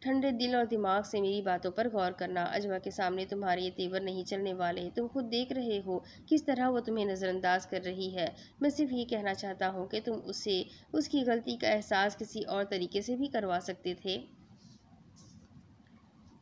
ठंडे दिल और दिमाग से मेरी बातों पर गौर करना। अजवा के सामने तुम्हारे ये तेवर नहीं चलने वाले। तुम खुद देख रहे हो किस तरह वो तुम्हें नज़रअंदाज कर रही है। मैं सिर्फ ये कहना चाहता हूँ कि तुम उसे उसकी गलती का एहसास किसी और तरीके से भी करवा सकते थे,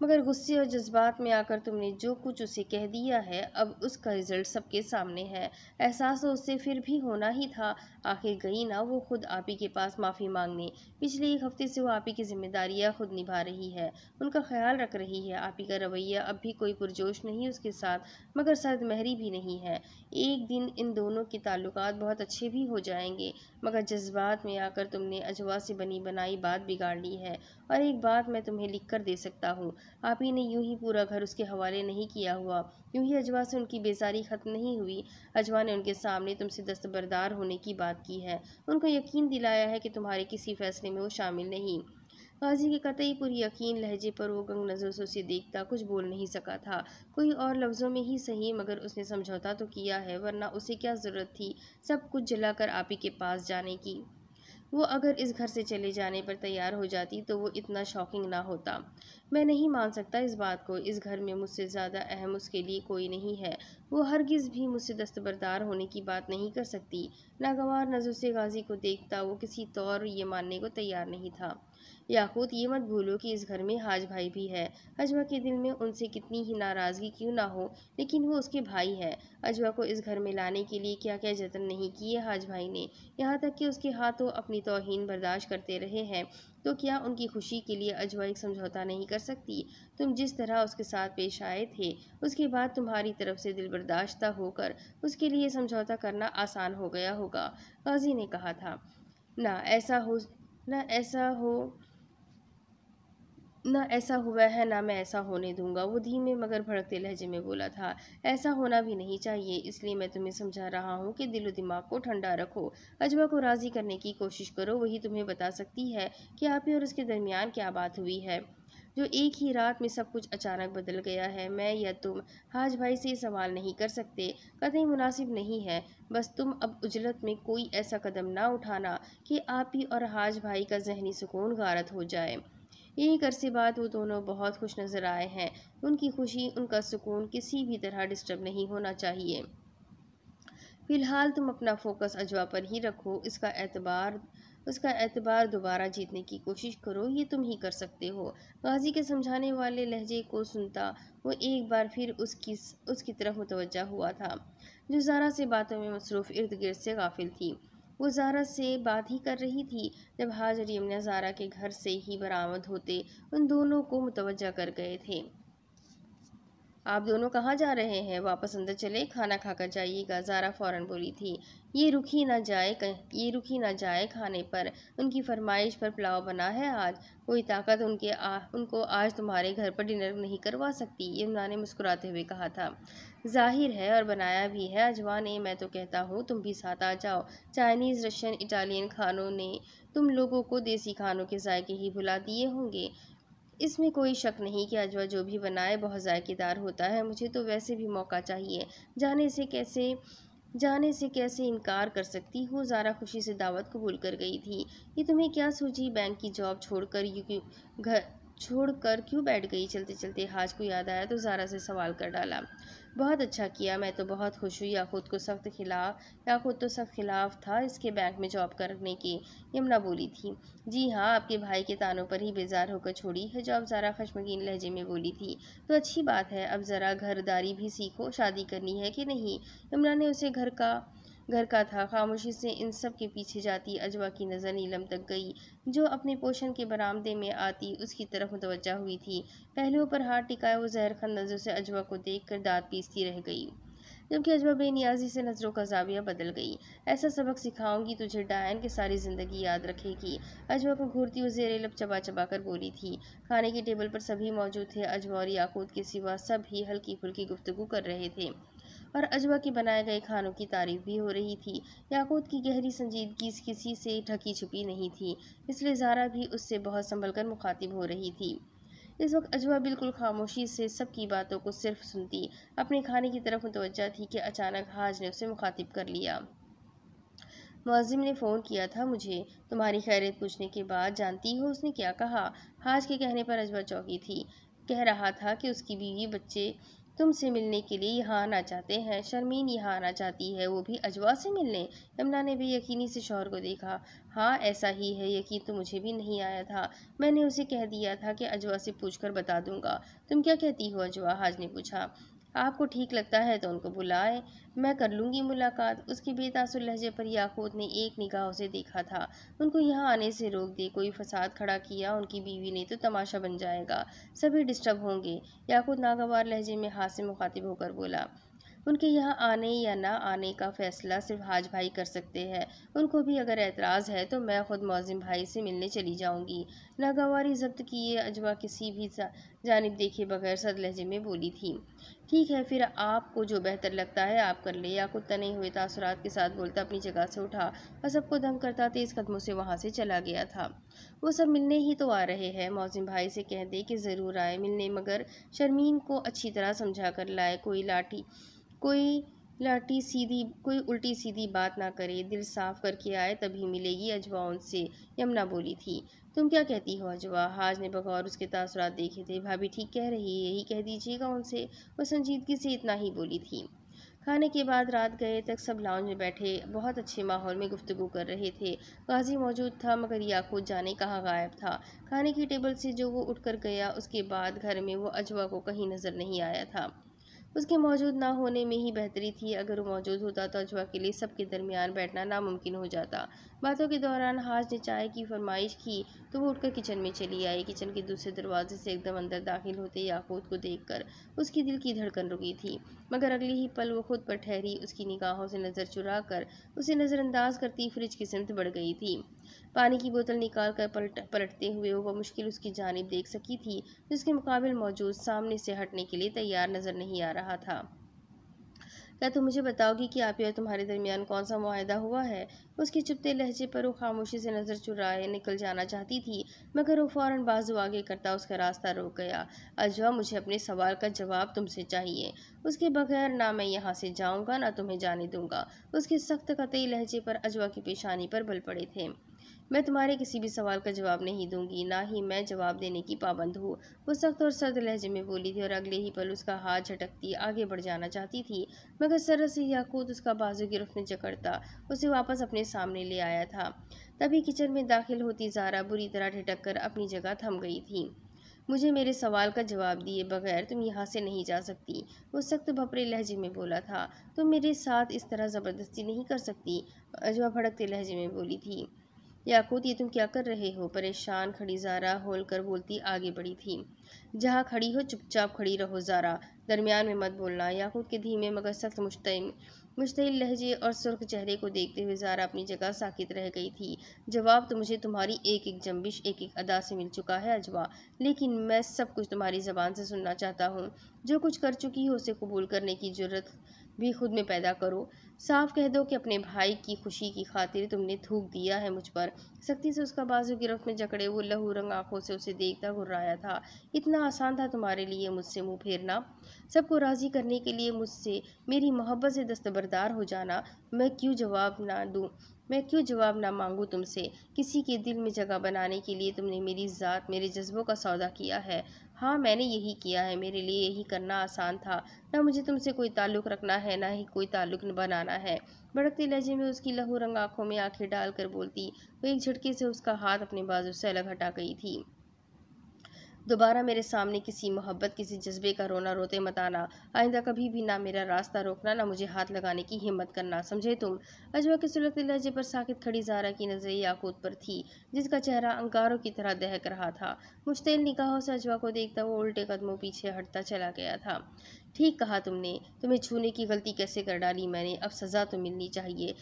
मगर गुस्से और जज्बात में आकर तुमने जो कुछ उसे कह दिया है, अब उसका रिजल्ट सबके सामने है। एहसास तो उससे फिर भी होना ही था। आखिर गई ना वो खुद आप ही के पास माफ़ी मांगने। पिछले एक हफ्ते से वो आप ही की जिम्मेदारियां खुद निभा रही है, उनका ख्याल रख रही है। आप ही का रवैया अब भी कोई पुरजोश नहीं उसके साथ, मगर सर्द महरी भी नहीं है। एक दिन इन दोनों के ताल्लुकात बहुत अच्छे भी हो जाएंगे, मगर जज्बात में आकर तुमने अजवा से बनी बनाई बात बिगाड़ ली है। और एक बात मैं तुम्हें लिख कर दे सकता हूँ, आप ही ने यूं ही पूरा घर उसके हवाले नहीं किया हुआ, यूं ही अजवा से उनकी बेजारी खत्म नहीं हुई। अजवा ने उनके सामने तुमसे दस्तबरदार होने की बात की है, उनको यकीन दिलाया है कि तुम्हारे किसी फैसले में वो शामिल नहीं। गाजी के कतई पुरी यकीन लहजे पर वो गंग नज़र से उसे देखता कुछ बोल नहीं सका था। कोई और लफ्ज़ों में ही सही, मगर उसने समझौता तो किया है, वरना उसे क्या ज़रूरत थी सब कुछ जलाकर आप ही के पास जाने की। वो अगर इस घर से चले जाने पर तैयार हो जाती तो वो इतना शॉकिंग ना होता। मैं नहीं मान सकता इस बात को। इस घर में मुझसे ज़्यादा अहम उसके लिए कोई नहीं है। वो हरगिज़ भी मुझसे दस्तबरदार होने की बात नहीं कर सकती। नागवार नज़र से गाजी को देखता वो किसी तौर ये मानने को तैयार नहीं था। याकूत, ये मत भूलो कि इस घर में हाज भाई भी है। अजवा के दिल में उनसे कितनी ही नाराज़गी क्यों ना हो, लेकिन वो उसके भाई है। अजवा को इस घर में लाने के लिए क्या क्या जतन नहीं किए हाज भाई ने, यहाँ तक कि उसके हाथों अपनी तौहीन बर्दाश्त करते रहे हैं। तो क्या उनकी खुशी के लिए अजवा एक समझौता नहीं कर सकती? तुम जिस तरह उसके साथ पेश आए थे, उसके बाद तुम्हारी तरफ से दिल बर्दाश्ता होकर उसके लिए समझौता करना आसान हो गया होगा, काजी ने कहा था। ना ऐसा हो ना ऐसा हो ना ऐसा हुआ है, ना मैं ऐसा होने दूंगा, वो धीमे मगर भड़कते लहजे में बोला था। ऐसा होना भी नहीं चाहिए, इसलिए मैं तुम्हें समझा रहा हूँ कि दिलो दिमाग को ठंडा रखो। अजवा को राज़ी करने की कोशिश करो, वही तुम्हें बता सकती है कि आप ही और उसके दरमियान क्या बात हुई है, जो एक ही रात में सब कुछ अचानक बदल गया है। मैं या तुम हाज भाई से सवाल नहीं कर सकते, कतई मुनासिब नहीं है। बस तुम अब उजलत में कोई ऐसा कदम ना उठाना कि आप ही और हाज भाई का जहनी सुकून गारत हो जाए। एक अरसे बाद वो दोनों बहुत खुश नज़र आए हैं। उनकी खुशी, उनका सुकून किसी भी तरह डिस्टर्ब नहीं होना चाहिए। फिलहाल तुम अपना फोकस अजवा पर ही रखो। उसका एतबार दोबारा जीतने की कोशिश करो, ये तुम ही कर सकते हो। गाजी के समझाने वाले लहजे को सुनता वो एक बार फिर उसकी तरफ मुतवज्जा हुआ था, जो ज़ारा से बातों में मसरूफ़ इर्द गिर्द से गाफिल थी। वो ज़ारा से बात ही कर रही थी जब हाज और यमुना ज़ारा के घर से ही बरामद होते उन दोनों को मुतवज्जा कर गए थे। आप दोनों कहाँ जा रहे हैं? वापस अंदर चले, खाना खाकर जाइएगा, ज़ारा फ़ौरन बोली थी। ये रुकी ना जाए खाने पर। उनकी फरमाइश पर पुलाव बना है आज। कोई ताकत उनको आज तुम्हारे घर पर डिनर नहीं करवा सकती, यमुना ने मुस्कुराते हुए कहा था। जाहिर है, और बनाया भी है अजवा ने। मैं तो कहता हूँ तुम भी साथ आ जाओ। चाइनीज़, रशियन, इटालियन खानों ने तुम लोगों को देसी खानों के जायके ही भुला दिए होंगे। इसमें कोई शक नहीं कि अजवा जो भी बनाए बहुत जायकेदार होता है। मुझे तो वैसे भी मौका चाहिए, जाने से कैसे जाने से कैसे इनकार कर सकती हूँ। ज़ारा खुशी से दावत कबूल कर गई थी। ये तुम्हें क्या सूझी? बैंक की जॉब छोड़कर क्यों बैठ गई? चलते चलते हाज को याद आया तो ज़ारा से सवाल कर डाला। बहुत अच्छा किया, मैं तो बहुत खुश हुई। या खुद तो सख्त खिलाफ था इसके बैंक में जॉब करने की, यमुना बोली थी। जी हाँ, आपके भाई के तानों पर ही बेजार होकर छोड़ी है जॉब, ज़ारा खशमगीन लहजे में बोली थी। तो अच्छी बात है, अब ज़रा घरदारी भी सीखो। शादी करनी है कि नहीं? यमुना ने उसे घर का था। खामोशी से इन सब के पीछे जाती अजवा की नज़र नीलम तक गई, जो अपने पोषण के बरामदे में आती उसकी तरफ मुतवज्जा हुई थी। पहलुओं पर हाथ टिकाए वो जहरखन नज़र से अजवा को देखकर दांत पीसती रह गई, जबकि अजवा बेनियाजी से नज़रों का जाविया बदल गई। ऐसा सबक सिखाऊंगी तुझे डायन, के सारी ज़िंदगी याद रखेगी। अजवा को घूरती हुई ज़ेरे लब चबा चबा कर बोली थी। खाने की टेबल पर सभी मौजूद थे। अजवा और याकूत के सिवा सब ही हल्की फुल्की गुफ्तगू कर रहे थे, और अजवा के बनाए गए खानों की तारीफ भी हो रही थी। याकूत की गहरी संजीदगी किसी से ढकी छुपी नहीं थी, इसलिए ज़ारा भी उससे बहुत संभल कर मुखातिब हो रही थी। इस वक्त अजवा बिल्कुल खामोशी से सबकी बातों को सिर्फ सुनती अपने खाने की तरफ मुतवज्जा थी कि अचानक हाज ने उसे मुखातिब कर लिया। मुअज्जिम ने फ़ोन किया था मुझे तुम्हारी खैरियत पूछने के बाद। जानती हो उसने क्या कहा? हाज के कहने पर अजवा चौंकी थी। कह रहा था कि उसकी बीवी बच्चे तुमसे मिलने के लिए यहाँ आना चाहते हैं। शर्मीन यहाँ आना चाहती है, वो भी अजवा से मिलने। यमुना ने बेयकीनी से शौहर को देखा। हाँ ऐसा ही है, यकीन तो मुझे भी नहीं आया था। मैंने उसे कह दिया था कि अजवा से पूछकर बता दूंगा। तुम क्या कहती हो अजवा? हाज ने पूछा। आपको ठीक लगता है तो उनको बुलाए, मैं कर लूँगी मुलाकात। उसके बेतासुर लहजे पर याकूत ने एक निगाह उसे देखा था। उनको यहाँ आने से रोक दे, कोई फसाद खड़ा किया उनकी बीवी ने तो तमाशा बन जाएगा, सभी डिस्टर्ब होंगे। याकूत नागवार लहजे में हाथ से मुखातिब होकर बोला। उनके यहाँ आने या ना आने का फ़ैसला सिर्फ हाज भाई कर सकते हैं। उनको भी अगर एतराज़ है तो मैं ख़ुद मौज़िम भाई से मिलने चली जाऊँगी। नागवारी ज़ब्त किए अजवा किसी भी जानिब देखे बगैर सद लहजे में बोली थी। ठीक है, फिर आपको जो बेहतर लगता है आप कर ले। याकूत तने हुए तासुरात के साथ बोलता अपनी जगह से उठा और सबको दंग करता तेज़ कदमों से वहाँ से चला गया था। वो सब मिलने ही तो आ रहे हैं, मौज़िम भाई से कह दे कि ज़रूर आए मिलने, मगर शर्मीन को अच्छी तरह समझा कर लाए। कोई उल्टी सीधी बात ना करे, दिल साफ करके आए तभी मिलेगी अजवा उनसे। यमुना बोली थी। तुम क्या कहती हो अजवा? हाज ने बगौर उसके तासुरात देखे थे। भाभी ठीक कह रही है, यही कह दीजिएगा उनसे। वो संजीदगी से इतना ही बोली थी। खाने के बाद रात गए तक सब लाउंज में बैठे बहुत अच्छे माहौल में गुफ्तगू कर रहे थे। गाजी मौजूद था मगर याकूत जाने कहाँ गायब था। खाने की टेबल से जो वो उठकर गया उसके बाद घर में वो अजवा को कहीं नजर नहीं आया था। उसके मौजूद ना होने में ही बेहतरी थी। अगर वो मौजूद होता तो अजवा के लिए सबके दरमियान बैठना नामुमकिन हो जाता। बातों के दौरान हाज ने चाय की फरमाइश की तो वो उठकर किचन में चली आई। किचन के दूसरे दरवाजे से एकदम अंदर दाखिल होते याकूत को देखकर उसकी दिल की धड़कन रुकी थी, मगर अगले ही पल वो खुद पर ठहरी उसकी निगाहों से नज़र चुरा कर उसे नज़रअंदाज करती फ्रिज की सिमत बढ़ गई थी। पानी की बोतल निकाल कर पलटते हुए वो मुश्किल उसकी जानिब देख सकी थी, जिसके मुकाबिल मौजूद सामने से हटने के लिए तैयार नजर नहीं आ रहा था। क्या तुम मुझे बताओगी कि आप या तुम्हारे दरमियान कौन सा मुआहदा हुआ है? उसके चुपते लहजे पर वो खामोशी से नज़र चुराए निकल जाना चाहती थी, मगर वो फौरन बाजू आगे करता उसका रास्ता रोक गया। अजवा, मुझे अपने सवाल का जवाब तुमसे चाहिए। उसके बगैर ना मैं यहाँ से जाऊँगा ना तुम्हें जाने दूंगा। उसके सख्त कतई लहजे पर अजवा की पेशानी पर बल पड़े थे। मैं तुम्हारे किसी भी सवाल का जवाब नहीं दूंगी, ना ही मैं जवाब देने की पाबंद हूँ। वो सख्त और सर्द लहजे में बोली थी और अगले ही पल उसका हाथ झटकती आगे बढ़ जाना चाहती थी, मगर सरस से याकूत उसका बाजू गिरफ्त में जकड़ता उसे वापस अपने सामने ले आया था। तभी किचन में दाखिल होती ज़ारा बुरी तरह ठिठक कर अपनी जगह थम गई थी। मुझे मेरे सवाल का जवाब दिए बगैर तुम यहाँ से नहीं जा सकती, वो सख्त भपरे लहजे में बोला था। तुम मेरे साथ इस तरह ज़बरदस्ती नहीं कर सकती, अजवा भड़कते लहजे में बोली थी। याकूत, ये तुम क्या कर रहे हो? परेशान खड़ी ज़ारा होल कर बोलती आगे बढ़ी थी। जहाँ खड़ी हो चुपचाप खड़ी रहो ज़ारा, दरमियान में मत बोलना। याकूत के धीमे मगर सख्त मुश्तिल लहजे और सुर्ख चेहरे को देखते हुए ज़ारा अपनी जगह साकित रह गई थी। जवाब तो मुझे तुम्हारी एक एक जंबिश एक एक अदा से मिल चुका है अजवा, लेकिन मैं सब कुछ तुम्हारी ज़बान से सुनना चाहता हूँ। जो कुछ कर चुकी हो उसे कबूल करने की जुर्रत भी खुद में पैदा करो। साफ कह दो कि अपने भाई की खुशी की खातिर तुमने थूक दिया है मुझ पर। सख्ती से उसका बाजू गिरफ्त में जकड़े वो लहू रंग आंखों से उसे देखता घुर्राया था। इतना आसान था तुम्हारे लिए मुझसे मुंह फेरना, सबको राजी करने के लिए मुझसे मेरी मोहब्बत से दस्तबरदार हो जाना। मैं क्यों जवाब ना मांगूँ तुमसे? किसी के दिल में जगह बनाने के लिए तुमने मेरी ज़ात मेरे जज्बों का सौदा किया है। हाँ मैंने यही किया है, मेरे लिए यही करना आसान था। ना मुझे तुमसे कोई ताल्लुक़ रखना है ना ही कोई ताल्लुक़ बनाना है। भड़कते लहजे में उसकी लहू रंग आंखों में आंखें डालकर बोलती वो एक झटके से उसका हाथ अपने बाजू से अलग हटा गई थी। दोबारा मेरे सामने किसी मोहब्बत किसी जज्बे का रोना रोते मत आना। आइंदा कभी भी ना मेरा रास्ता रोकना ना मुझे हाथ लगाने की हिम्मत करना, समझे तुम? अजवा के सुलगते लहजे पर साकित खड़ी ज़ारा की नज़रें याकूत पर थी, जिसका चेहरा अंगारों की तरह दहक रहा था। मुश्तिल निगाहों से अजवा को देखता वो उल्टे कदमों पीछे हटता चला गया था। ठीक कहा तुमने, तुम्हें छूने की गलती कैसे कर डाली मैंने, अब सज़ा तो मिलनी चाहिए।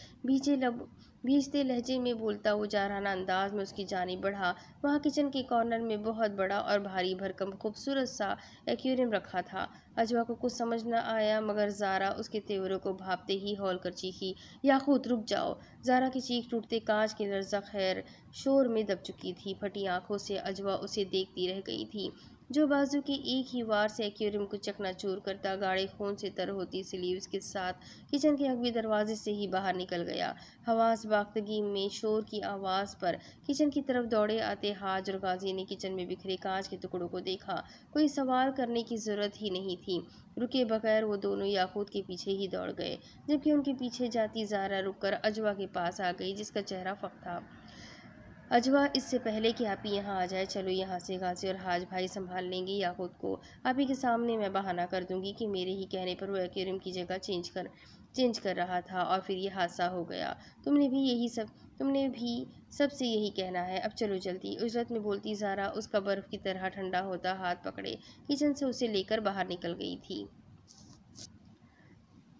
भीजते लहजे में बोलता वो जारहाना अंदाज में उसकी जानिब बढ़ा। वहाँ किचन के कॉर्नर में बहुत बड़ा और भारी भरकम खूबसूरत सा एक्वेरियम रखा था। अजवा को कुछ समझ न आया, मगर ज़ारा उसके तेवरों को भांपते ही हौल कर चीखी, याकूत रुक जाओ। ज़ारा की चीख टूटते कांच की लर्ज़ा खैर शोर में दब चुकी थी। फटी आंखों से अजवा उसे देखती रह गई थी। जो बाजू के एक ही वार से एक्वेरियम को चकनाचूर करता गाढ़े खून से तर होती स्लीव्स के साथ किचन के हकवी दरवाजे से ही बाहर निकल गया। हवास बाख्तगी में शोर की आवाज़ पर किचन की तरफ दौड़े आते हाज और गाजी ने किचन में बिखरे कांच के टुकड़ों को देखा। कोई सवाल करने की जरूरत ही नहीं थी। रुके बगैर वो दोनों याकूत के पीछे ही दौड़ गए, जबकि उनके पीछे जाती ज़ारा रुककर अजवा के पास आ गई, जिसका चेहरा फक था। अजवा, इससे पहले कि आप ही यहाँ आ जाए, चलो यहाँ से, गाजी और हाज भाई संभाल लेंगे याकूत को। आप ही के सामने मैं बहाना कर दूंगी कि मेरे ही कहने पर वो एक्वेरियम की जगह चेंज कर रहा था और फिर ये हादसा हो गया। तुमने भी सबसे यही कहना है। अब चलो जल्दी, उजरत में बोलती ज़ारा उसका बर्फ़ की तरह ठंडा होता हाथ पकड़े किचन से उसे लेकर बाहर निकल गई थी।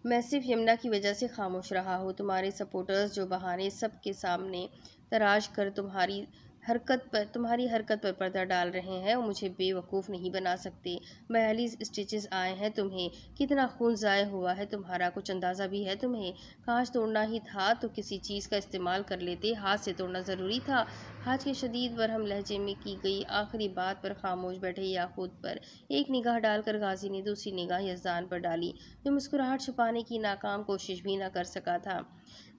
मैं सिर्फ यमुना की वजह से खामोश रहा हूँ। तुम्हारे सपोर्टर्स जो बहाने सबके सामने तराश कर तुम्हारी हरकत पर पर्दा डाल रहे हैं, वो मुझे बेवकूफ़ नहीं बना सकते। 42 स्टिचेस आए हैं तुम्हें। कितना खून ज़ाय हुआ है तुम्हारा, कुछ अंदाज़ा भी है तुम्हें? कांच तोड़ना ही था तो किसी चीज़ का इस्तेमाल कर लेते, हाथ से तोड़ना ज़रूरी था। हाज के शदीद बरहम लहजे में की गई आखिरी बात पर खामोश बैठे याकूत पर एक निगाह डालकर गाजी ने दूसरी निगाह यज़दान पर डाली, जो मुस्कुराहट छुपाने की नाकाम कोशिश भी न कर सका था।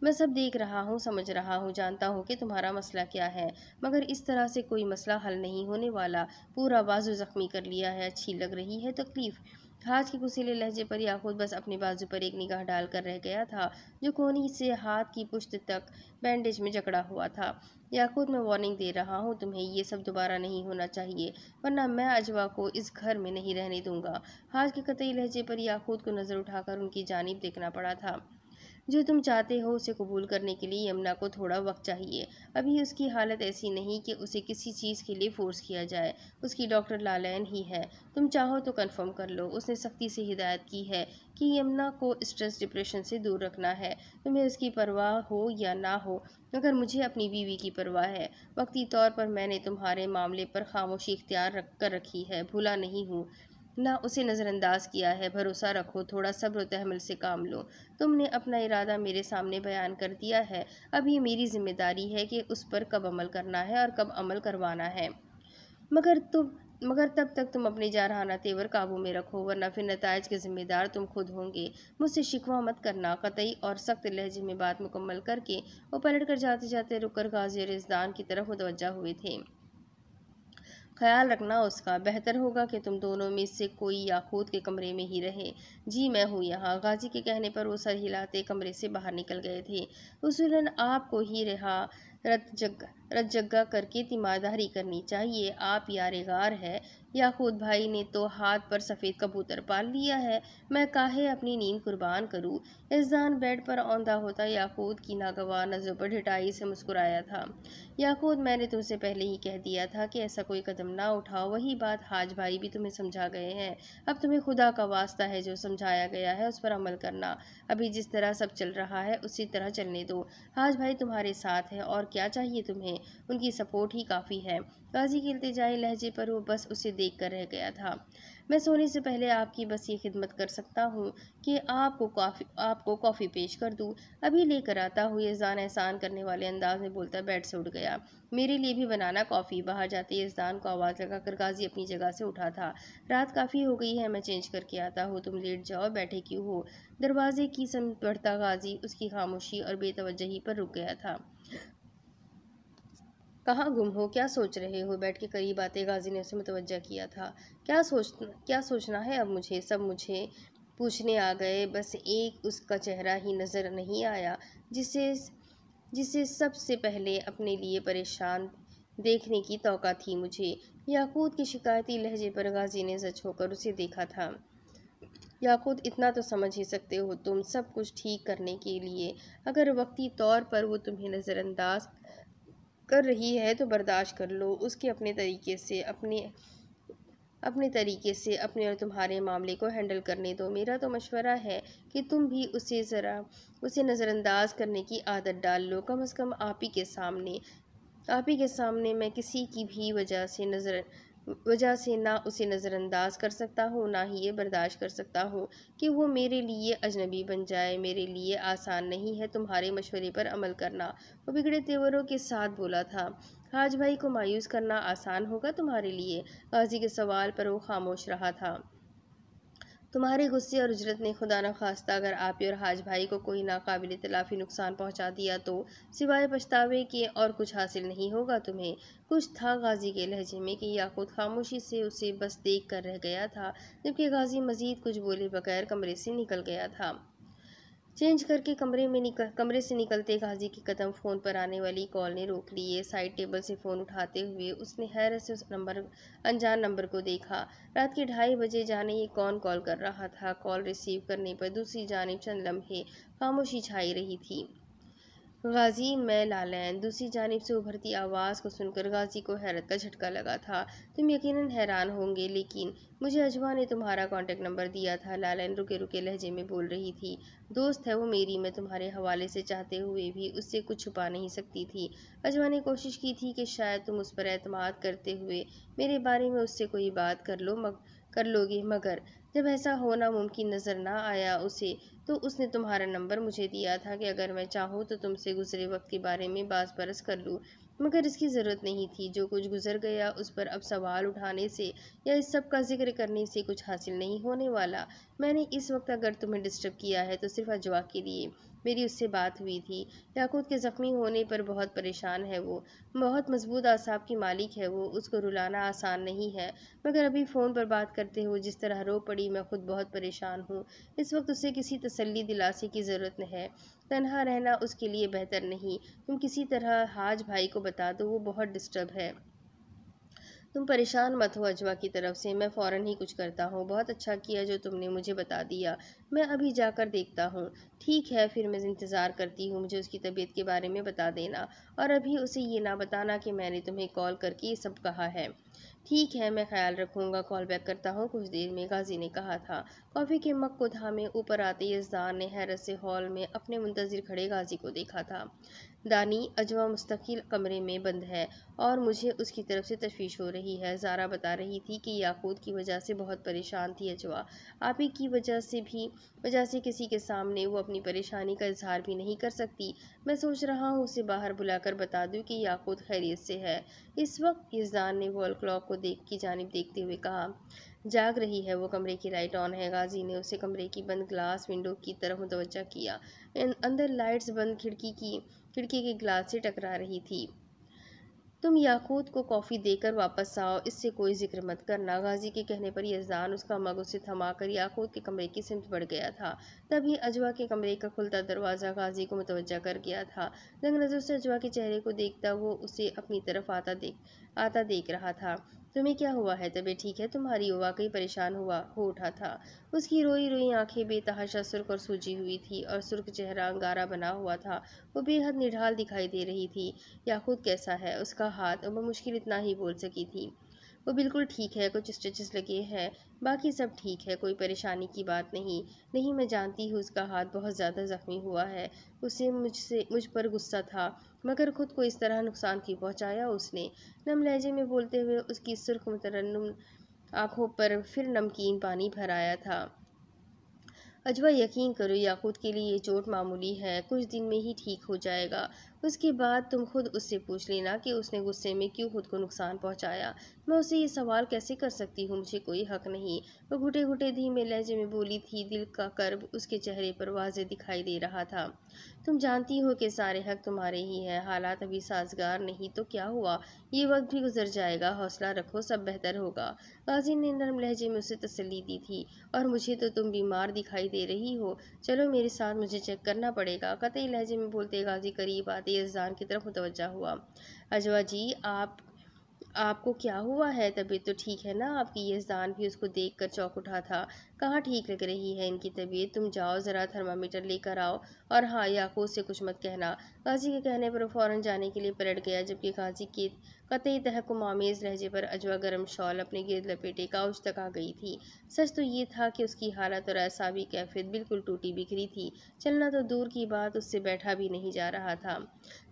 मैं सब देख रहा हूँ, समझ रहा हूँ, जानता हूँ कि तुम्हारा मसला क्या है, मगर इस तरह से कोई मसला हल नहीं होने वाला। पूरा बाजू जख्मी कर लिया है, अच्छी लग रही है तकलीफ? हाथ के कुसीले लहजे पर याकूत बस अपने बाजू पर एक निगाह डालकर रह गया था, जो कोहनी से हाथ की पुश्त तक बैंडेज में जकड़ा हुआ था। याकूत, मैं वार्निंग दे रहा हूँ तुम्हें, ये सब दोबारा नहीं होना चाहिए, वरना मैं अजवा को इस घर में नहीं रहने दूंगा। हाथ के कतई लहजे पर याकूत को नज़र उठाकर उनकी जानिब देखना पड़ा था। जो तुम चाहते हो उसे कबूल करने के लिए यमुना को थोड़ा वक्त चाहिए। अभी उसकी हालत ऐसी नहीं कि उसे किसी चीज़ के लिए फोर्स किया जाए। उसकी डॉक्टर लालैन ही है। तुम चाहो तो कंफर्म कर लो। उसने सख्ती से हिदायत की है कि यमुना को स्ट्रेस डिप्रेशन से दूर रखना है, तुम्हें उसकी परवाह हो या ना हो, मगर मुझे अपनी बीवी की परवाह है। वक्ती तौर पर मैंने तुम्हारे मामले पर खामोशी इख्तियार कर रखी है, भूला नहीं हूँ, ना उसे नज़रअंदाज किया है। भरोसा रखो, थोड़ा सब्र तहमुल से काम लो। तुमने अपना इरादा मेरे सामने बयान कर दिया है, अब ये मेरी जिम्मेदारी है कि उस पर कब अमल करना है और कब अमल करवाना है। मगर तुम मगर तब तक तुम अपने जारहाना तेवर काबू में रखो, वरना फिर नताइज के जिम्मेदार तुम खुद होंगे। मुझसे शिकवा मत करना। कतई और सख्त लहजे में बात मुकम्मल करके वो पलट कर जाते जाते रुककर गाजी और इज़दान की तरफ मुतवज्जा हुए थे। ख्याल रखना उसका। बेहतर होगा कि तुम दोनों में से कोई याकूत के कमरे में ही रहे। जी, मैं हूँ यहाँ। गाजी के कहने पर वो सर हिलाते कमरे से बाहर निकल गए थे। उसूलन आपको ही रहा रतजग्गा करके तीमारदारी करनी चाहिए। आप यारेगार है। याकूत भाई ने तो हाथ पर सफ़ेद कबूतर पाल लिया है, मैं काहे अपनी नींद कुर्बान करूँ। इज़ान बेड पर औंधा होता याकूत की नागवार नज़रों पर ढिठाई से मुस्कुराया था। याकूत, मैंने तुमसे पहले ही कह दिया था कि ऐसा कोई कदम ना उठाओ। वही बात हाज भाई भी तुम्हें समझा गए हैं। अब तुम्हें खुदा का वास्ता है, जो समझाया गया है उस पर अमल करना। अभी जिस तरह सब चल रहा है उसी तरह चलने दो। हाज भाई तुम्हारे साथ है, और क्या चाहिए तुम्हें? उनकी सपोर्ट ही काफ़ी है। गाजी के इल्तिजाई लहजे पर वो बस उसे देख कर रह गया था। मैं सोने से पहले आपकी बस ये खिदमत कर सकता हूँ कि आपको कॉफ़ी पेश कर दूँ। अभी लेकर आता हूँ, यज़दान एहसान करने वाले अंदाज में बोलता बेड से उठ गया। मेरे लिए भी बनाना कॉफ़ी। बाहर जाते यज़दान को आवाज़ लगाकर गाजी अपनी जगह से उठा था। रात काफ़ी हो गई है, मैं चेंज करके आता हूँ, तुम लेट जाओ, बैठे क्यों हो? दरवाजे की समत बढ़ता गाजी उसकी खामोशी और बेतवज्जही पर रुक गया था। कहाँ गुम हो, क्या सोच रहे हो? बैठ के करीब आते गाजी ने उसे मुतवज्जा किया था। क्या सोचना है अब मुझे? सब मुझे पूछने आ गए, बस एक उसका चेहरा ही नज़र नहीं आया जिसे जिसे सबसे पहले अपने लिए परेशान देखने की तौका थी मुझे। याकूत के शिकायती लहजे पर गाजी ने सच होकर उसे देखा था। याकूत, इतना तो समझ ही सकते हो तुम, सब कुछ ठीक करने के लिए अगर वक्ती तौर पर वो तुम्हें नज़रअंदाज कर रही है तो बर्दाश्त कर लो। उसके अपने और तुम्हारे मामले को हैंडल करने दो। मेरा तो मशवरा है कि तुम भी उसे नज़रअंदाज करने की आदत डाल लो, कम से कम आप ही के सामने मैं किसी की भी वजह से ना उसे नज़रअंदाज कर सकता हूँ, ना ही ये बर्दाश्त कर सकता हूँ कि वो मेरे लिए अजनबी बन जाए। मेरे लिए आसान नहीं है तुम्हारे मशवरे पर अमल करना, वो बिगड़े तेवरों के साथ बोला था। हाज भाई को मायूस करना आसान होगा तुम्हारे लिए। गाजी के सवाल पर वो खामोश रहा था। तुम्हारे गुस्से और उजरत ने खुदा न खास्ता अगर आप और हाज भाई को कोई नाकाबिल तलाफी नुकसान पहुंचा दिया तो सिवाय पछतावे के और कुछ हासिल नहीं होगा तुम्हें। कुछ था गाजी के लहजे में कि याकूत खामोशी से उसे बस देख कर रह गया था, जबकि गाजी मजीद कुछ बोले बगैर कमरे से निकल गया था। चेंज करके कमरे से निकलते गाजी के कदम फ़ोन पर आने वाली कॉल ने रोक लिए। साइड टेबल से फ़ोन उठाते हुए उसने हैरत से उस अनजान नंबर को देखा। रात के 2:30 बजे जाने ये कौन कॉल कर रहा था। कॉल रिसीव करने पर दूसरी जानिब चंद लम्हे खामोशी छाई रही थी। गाजी मैं लालैन। दूसरी जानिब से उभरती आवाज़ को सुनकर गाजी को हैरत का झटका लगा था। तुम यकीनन हैरान होंगे, लेकिन मुझे अजवा ने तुम्हारा कॉन्टेक्ट नंबर दिया था। लालैन रुके रुके लहजे में बोल रही थी। दोस्त है वो मेरी, मैं तुम्हारे हवाले से चाहते हुए भी उससे कुछ छुपा नहीं सकती थी। अजवा ने कोशिश की थी कि शायद तुम उस पर एतमाद करते हुए मेरे बारे में उससे कोई बात कर लोगे, मगर जब ऐसा होना मुमकिन नज़र ना आया उसे, तो उसने तुम्हारा नंबर मुझे दिया था कि अगर मैं चाहूँ तो तुमसे गुजरे वक्त के बारे में बास परस कर लूँ, मगर इसकी ज़रूरत नहीं थी। जो कुछ गुजर गया उस पर अब सवाल उठाने से या इस सब का जिक्र करने से कुछ हासिल नहीं होने वाला। मैंने इस वक्त अगर तुम्हें डिस्टर्ब किया है तो सिर्फ अजवा के लिए। मेरी उससे बात हुई थी। याकूत के ज़ख्मी होने पर बहुत परेशान है वो। बहुत मजबूत आसाब की मालिक है वो, उसको रुलाना आसान नहीं है। मगर अभी फ़ोन पर बात करते हुए जिस तरह रो पड़ी, मैं खुद बहुत परेशान हूँ। इस वक्त उसे किसी तसल्ली दिलासे की ज़रूरत है। तन्हा रहना उसके लिए बेहतर नहीं। तुम किसी तरह हाज भाई को बता दो, वो बहुत डिस्टर्ब है। तुम परेशान मत हो अजवा की तरफ से, मैं फ़ौरन ही कुछ करता हूँ। बहुत अच्छा किया जो तुमने मुझे बता दिया, मैं अभी जाकर देखता हूँ। ठीक है, फिर मैं इंतज़ार करती हूँ। मुझे उसकी तबीयत के बारे में बता देना, और अभी उसे ये ना बताना कि मैंने तुम्हें कॉल करके ये सब कहा है। ठीक है, मैं ख्याल रखूँगा। कॉल बैक करता हूँ कुछ देर में, गाजी ने कहा था। कॉफ़ी के मग को थामे ऊपर आते यज़दान ने हैरत से हॉल में अपने मुंतज़िर खड़े गाजी को देखा था। दानी, अजवा मुस्तकिल कमरे में बंद है और मुझे उसकी तरफ से तशवीश हो रही है। ज़ारा बता रही थी कि याकूत की वजह से बहुत परेशान थी अजवा। आप ही की वजह से किसी के सामने वो अपनी परेशानी का इजहार भी नहीं कर सकती। मैं सोच रहा हूँ उसे बाहर बुलाकर बता दूँ कि याकूत खैरियत से है। इस वक्त यज़दान ने वॉल क्लॉक को की जानिब देखते हुए कहा। जाग रही है वो, कमरे की लाइट ऑन है। गाजी ने उसे कमरे की बंद ग्लास विंडो की तरफ मुतवज्जा किया। अंदर लाइट्स बंद खिड़की के ग्लास से टकरा रही थी। तुम याकूत को कॉफ़ी देकर वापस आओ, इससे कोई जिक्र मत करना। गाजी के कहने पर यज़दान उसका मग उसे थमाकर याकूत के कमरे की सिमत बढ़ गया था। तभी अजवा के कमरे का खुलता दरवाज़ा गाजी को मुतवज्जा कर गया था। तंग नज़र से अजवा के चेहरे को देखता वो उसे अपनी तरफ आता देख रहा था। तुम्हें क्या हुआ है? तबीयत ठीक है तुम्हारी? वो वाकई परेशान हो उठा था। उसकी रोई रोई आंखें बेतहाशा सुर्ख और सूजी हुई थी और सुर्ख चेहरा अंगारा बना हुआ था। वो बेहद निढाल दिखाई दे रही थी। याकूत कैसा है? उसका हाथ, वो मुश्किल इतना ही बोल सकी थी। वो बिल्कुल ठीक है, कुछ स्टिचेस लगे हैं, बाकी सब ठीक है, कोई परेशानी की बात नहीं। नहीं, मैं जानती हूँ उसका हाथ बहुत ज़्यादा ज़ख्मी हुआ है। उसे मुझ पर गुस्सा था, मगर खुद को इस तरह नुकसान क्यों पहुँचाया उसने? नम लहजे में बोलते हुए उसकी सुर्ख मुतरन्नुम आंखों पर फिर नमकीन पानी भर आया था। अजवा, यकीन करो याकूत के लिए ये चोट मामूली है, कुछ दिन में ही ठीक हो जाएगा। उसके बाद तुम खुद उससे पूछ लेना कि उसने गुस्से में क्यों खुद को नुकसान पहुंचाया। मैं उससे ये सवाल कैसे कर सकती हूँ? मुझे कोई हक नहीं। वो घुटे घुटे धीमे लहजे में बोली थी। दिल का कर्ब उसके चेहरे पर वाज़े दिखाई दे रहा था। तुम जानती हो कि सारे हक तुम्हारे ही हैं। हालात अभी साजगार नहीं तो क्या हुआ, ये वक्त भी गुजर जाएगा। हौसला रखो, सब बेहतर होगा। गाजी ने नरम लहजे में उसे तसल्ली दी थी। और मुझे तो तुम बीमार दिखाई दे रही हो, चलो मेरे साथ, मुझे चेक करना पड़ेगा। कतई लहजे में बोलते गाजी करीब आते यज़दान की तरफ मुतवज्जा हुआ। अजवा जी, आपको क्या हुआ है? तबीयत तो ठीक है ना आपकी? यज़दान भी उसको देखकर चौंक उठा था। कहाँ ठीक लग रही है इनकी तबीयत? तुम जाओ ज़रा थर्मामीटर लेकर आओ, और हाँ, याकूत से कुछ मत कहना। गाजी के कहने पर वो फ़ौरन जाने के लिए पलट गया, जबकि गाजी के कतई तहक्कुम आमेज़ लहजे पर अजवा गर्म शॉल अपने गिर्द लपेटे काउच तक आ गई थी। सच तो ये था कि उसकी हालत और असाबी कैफियत बिल्कुल टूटी बिखरी थी। चलना तो दूर की बात, उससे बैठा भी नहीं जा रहा था।